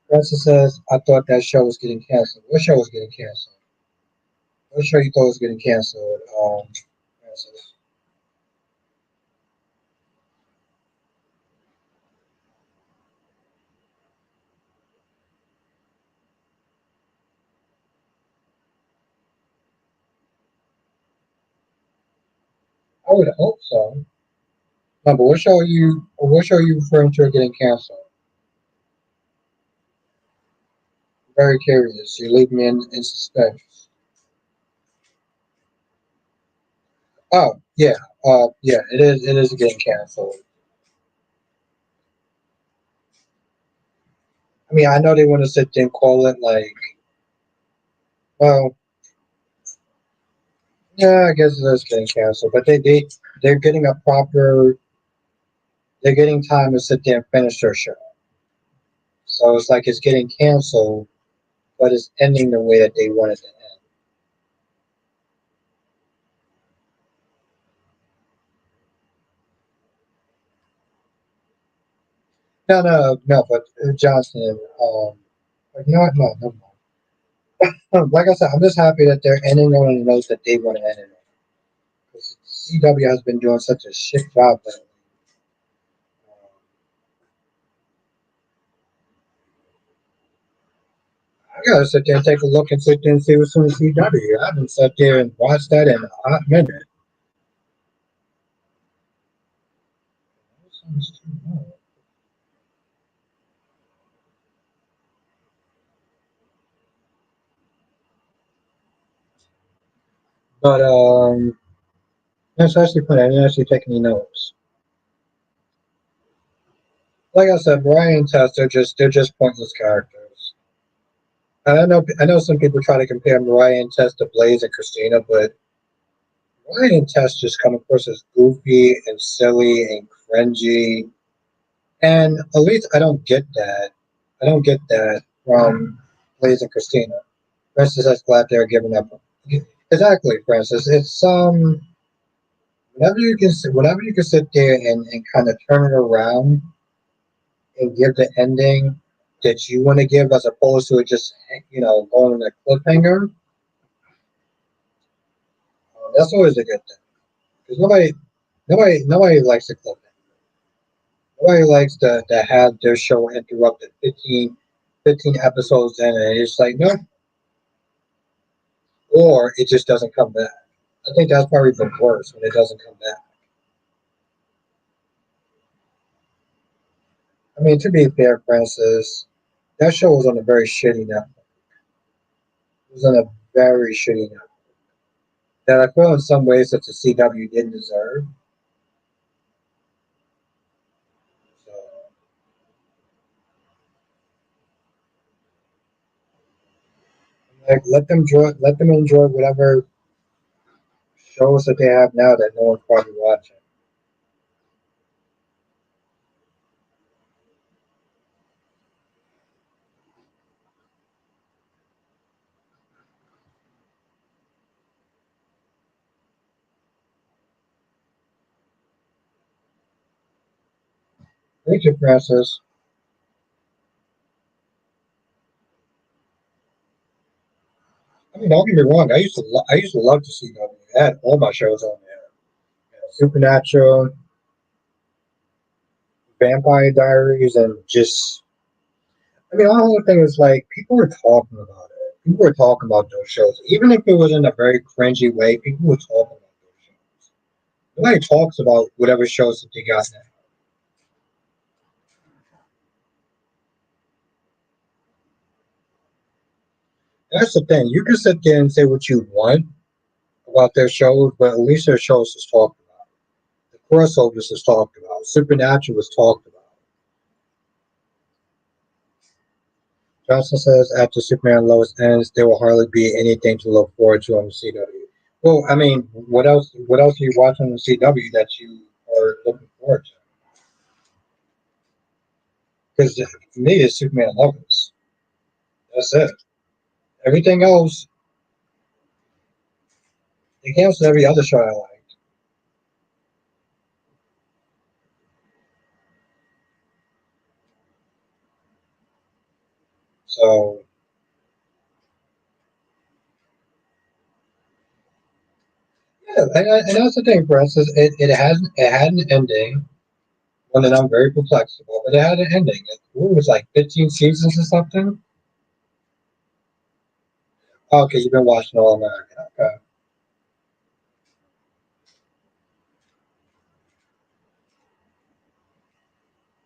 Francis says, I thought that show was getting canceled. What show was getting canceled? What show you thought was getting canceled? Francis. I would hope so. No, but what show are you referring to getting canceled? I'm very curious. You leave me in suspense. Oh, yeah. Yeah, it is getting canceled. I mean, I know they want to sit there and call it like, well, yeah, I guess it is getting canceled, but they're getting a proper, they're getting time to sit there and finish their show. So it's like it's getting canceled, but it's ending the way that they wanted to end. No, no, no, but Johnson, like, no, no, no. Like I said, I'm just happy that they're ending on a note that they want to end it on. 'Cause CW has been doing such a shit job lately. I gotta sit there and take a look and sit there and see what's on CW. I haven't sat there and watched that in a hot minute. But that's actually funny. I didn't actually take any notes. Like I said, Brian and Tess, they're just pointless characters. And I know some people try to compare Mariah and Tess to Blaze and Christina, but Mariah and Tess just come across as goofy and silly and cringy. And at least I don't get that. I don't get that from Blaze and Christina. Francis is glad they're giving up. Exactly, Francis. It's whenever you can sit there and kind of turn it around and give the ending that you want to give, as opposed to it just going on a cliffhanger. That's always a good thing because nobody likes a cliffhanger. Nobody likes to have their show interrupted 15 episodes in, and it's like no, or it just doesn't come back. I think that's probably the worst when it doesn't come back. I mean, to be fair, Francis, that show was on a very shitty network. It was on a very shitty network that I feel in some ways that the CW didn't deserve. So, like, let them enjoy whatever shows that they have now that no one's probably watching. Thank you, Francis. I mean, don't get me wrong. I used to love the CW. I had all my shows on there. Supernatural, Vampire Diaries, and just I mean, the whole thing is like people were talking about it. People were talking about those shows, even if it was in a very cringy way. People were talking about those shows. Nobody talks about whatever shows that they got now. That's the thing. You can sit there and say what you want about their shows, but at least their shows is talked about. The crossovers is talked about. Supernatural was talked about. Johnson says after Superman and Lois ends, there will hardly be anything to look forward to on the CW. Well, I mean, what else? What else are you watching on the CW that you are looking forward to? Because for me, it's Superman and Lois. That's it. Everything else, it cancels every other show I like. So yeah, and that's the thing, for instance, it had an ending, one that I'm very perplexed about, but it had an ending. It was like 15 seasons or something. Okay, you've been watching All American. Okay.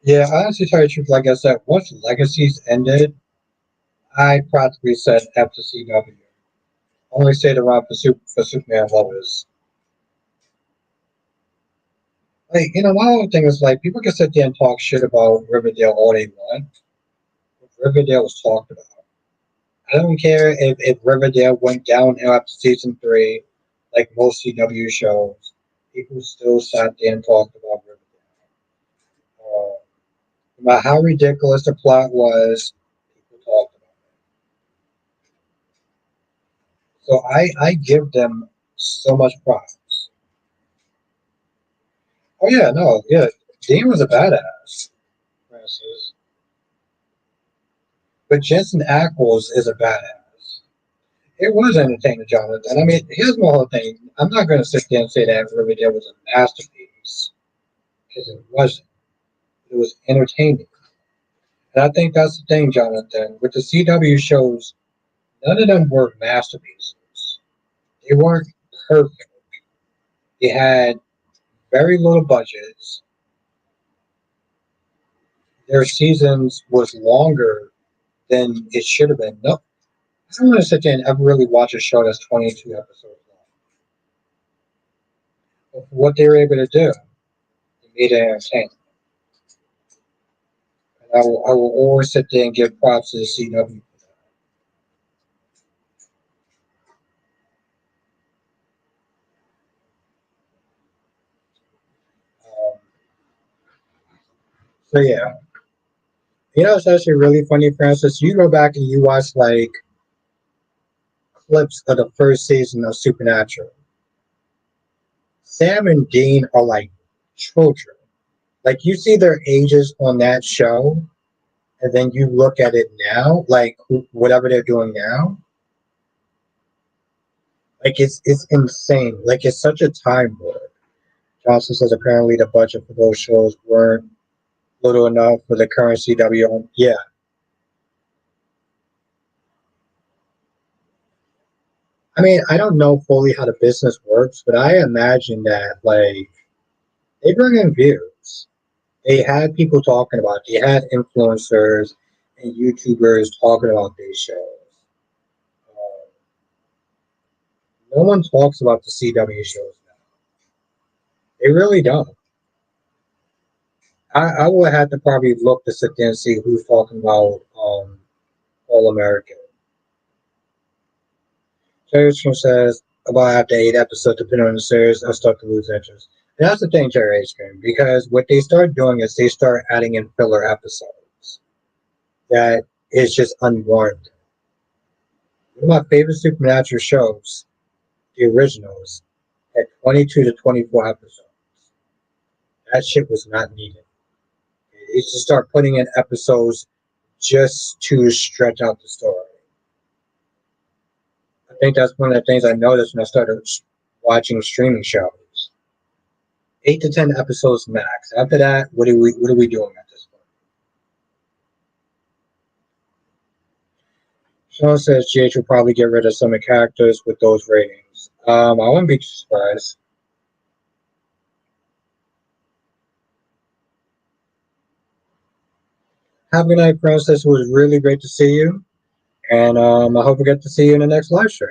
Yeah, honestly, tell you the truth, like I said, once Legacies ended, I practically said F to CW. Only stayed around for Superman lovers. Like, one other thing is like people can sit there and talk shit about Riverdale all they want. But Riverdale was talked about. I don't care if Riverdale went downhill after season 3, like most CW shows. People still sat there and talked about Riverdale. No matter how ridiculous the plot was, people talked about it. So I give them so much props. Oh yeah, no, yeah. Dean was a badass, Francis. But Jensen Ackles is a badass. It was entertaining, Jonathan. I mean, here's my whole thing. I'm not going to sit there and say that Riverdale was a masterpiece, because it wasn't. It was entertaining. And I think that's the thing, Jonathan. With the CW shows, none of them were masterpieces. They weren't perfect. They had very little budgets. Their seasons was longer than it should have been. No, I don't want to sit there and ever really watch a show that's 22 episodes long. But for what they were able to do, they made it entertaining. And I will always sit there and give props to the CW for that. So yeah, it's actually really funny, Francis. You go back and you watch like clips of the first season of Supernatural. Sam and Dean are like children. Like you see their ages on that show, and then you look at it now, like whatever they're doing now. Like it's insane. Like it's such a time warp. Johnson says apparently the budget for those shows weren't little enough for the current CW. Yeah, I mean I don't know fully how the business works, but I imagine that like they bring in views. They had people talking about it. They had influencers and YouTubers talking about these shows. Uh, no one talks about the CW shows now. They really don't. I would have to probably look to sit there and see who's talking about All American. Jerry says about after 8 episodes, depending on the series, I start to lose interest. And that's the thing, Jerry H. because what they start doing is they start adding in filler episodes that is just unwarranted. One of my favorite supernatural shows, the originals, had 22 to 24 episodes. That shit was not needed. They just start putting in episodes just to stretch out the story. I think that's one of the things I noticed when I started watching streaming shows. 8 to 10 episodes max. After that, what are we doing at this point? Sean says GH will probably get rid of some of the characters with those ratings. I wouldn't be surprised. Have a good night, Princess. It was really great to see you. And I hope we get to see you in the next live stream.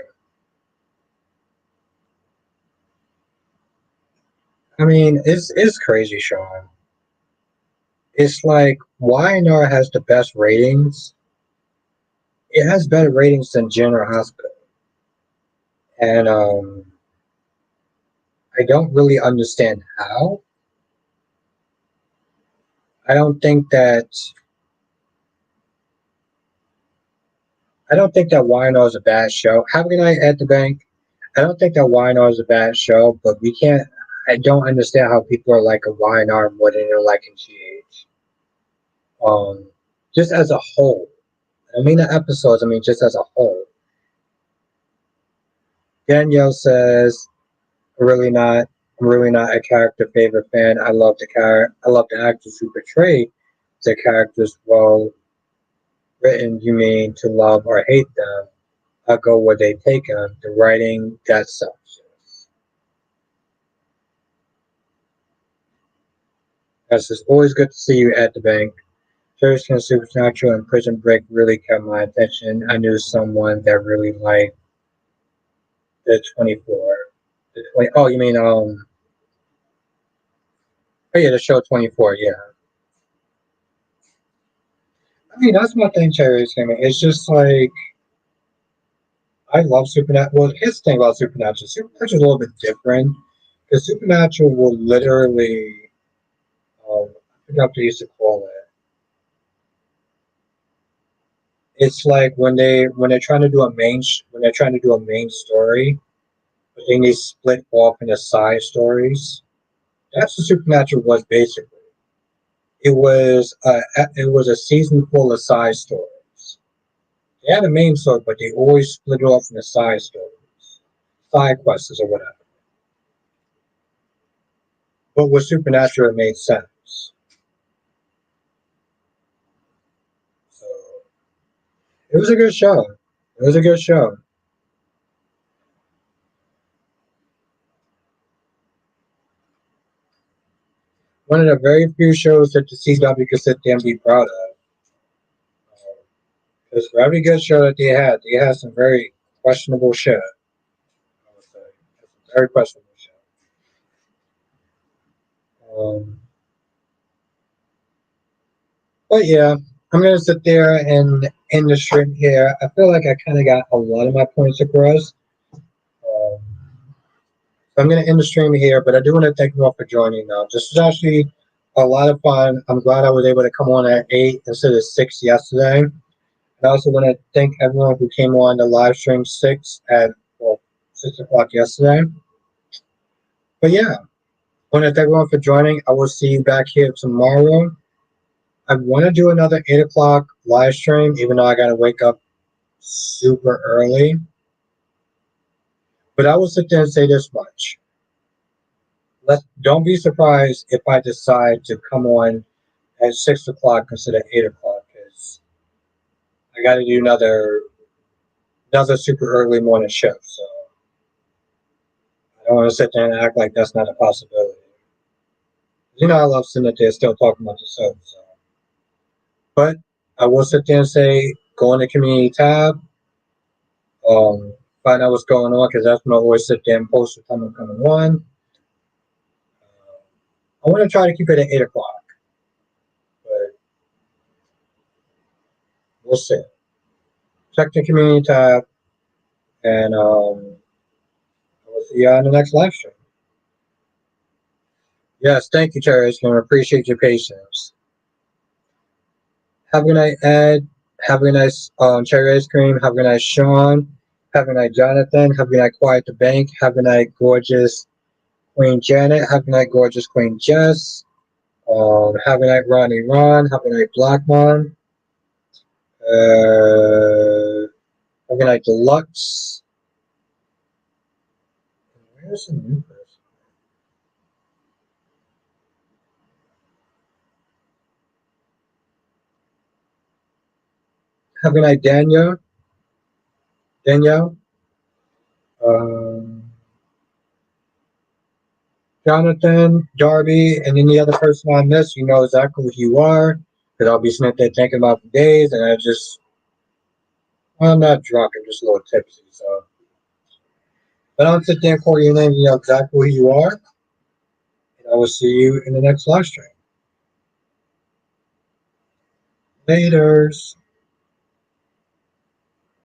I mean, it's crazy, Sean. It's like YNR has the best ratings, It has better ratings than General Hospital, and I don't really understand how. I don't think that I don't think that YNR is a bad show. Having a night at the bank, I don't think that YNR is a bad show, but we can't. I don't understand how people are like a YNR more than they're liking GH. Um, just as a whole. I mean the episodes. I mean just as a whole. Danielle says, "Really not. I'm really not a character favorite fan. I love the character. I love the actors who portray the characters well written. You mean to love or hate them? I go where they take them. The writing that sucks." Yes, it's always good to see you at the bank. Thurston Supernatural and Prison Break really kept my attention. I knew someone that really liked the 24. The 20, oh, you mean oh yeah, the show 24. Yeah, I mean that's my thing, Cherry. It's just like I love Supernatural. Well, here's the thing about Supernatural. Supernatural is a little bit different because Supernatural will literally, I forgot what they used to call it. It's like when they're trying to do when they're trying to do a main story, but then they split off into side stories. That's what Supernatural was basically. It was a season full of side stories. They had a main story, but they always split it off into side stories, side quests or whatever. But with Supernatural, it made sense. So it was a good show. It was a good show. One of the very few shows that the CW could sit there and be proud of. Because for every good show that they had some very questionable shit. I would say. Very questionable shit. Um, but yeah, I'm gonna sit there and end the stream here. I feel like I kind of got a lot of my points across. Um, so I'm gonna end the stream here, but I do want to thank you all for joining. This was actually a lot of fun. I'm glad I was able to come on at 8 instead of 6 yesterday. And I also want to thank everyone who came on the live stream 6 o'clock yesterday. But yeah, I want to thank everyone for joining. I will see you back here tomorrow. I want to do another 8 o'clock live stream, even though I got to wake up super early. But I will sit there and say this much. Don't be surprised if I decide to come on at 6 o'clock instead of 8 o'clock, because I got to do another super early morning shift. So I don't want to sit there and act like that's not a possibility. You know, I love sitting there still talking about the show. So. But I will sit there and say, go in the community tab, find out what's going on, because that's when I always sit there and post the time I'm coming on. I want to try to keep it at 8 o'clock, but we'll see. Check the community tab, and we'll see you on the next live stream. Yes, thank you, Terry. I appreciate your patience. Have a good night, Ed. Have a good night, Cherry Ice Cream. Have a good night, Sean. Have a good night, Jonathan. Have a good night, Quiet the Bank. Have a good night, gorgeous Queen Janet. Have a good night, gorgeous Queen Jess. Have a good night, Ronnie Ron. Have a good night, Blackmon. Have a good night, Deluxe. Where's the new person? Have a good night, Danielle. Danielle. Um, Jonathan, Darby, and any other person I miss, you know exactly who you are. Because I'll be sitting there thinking about for days, and well, I'm not drunk, I'm just a little tipsy. So, but I'll sit there and call your name, you know exactly who you are. And I will see you in the next live stream. Laters.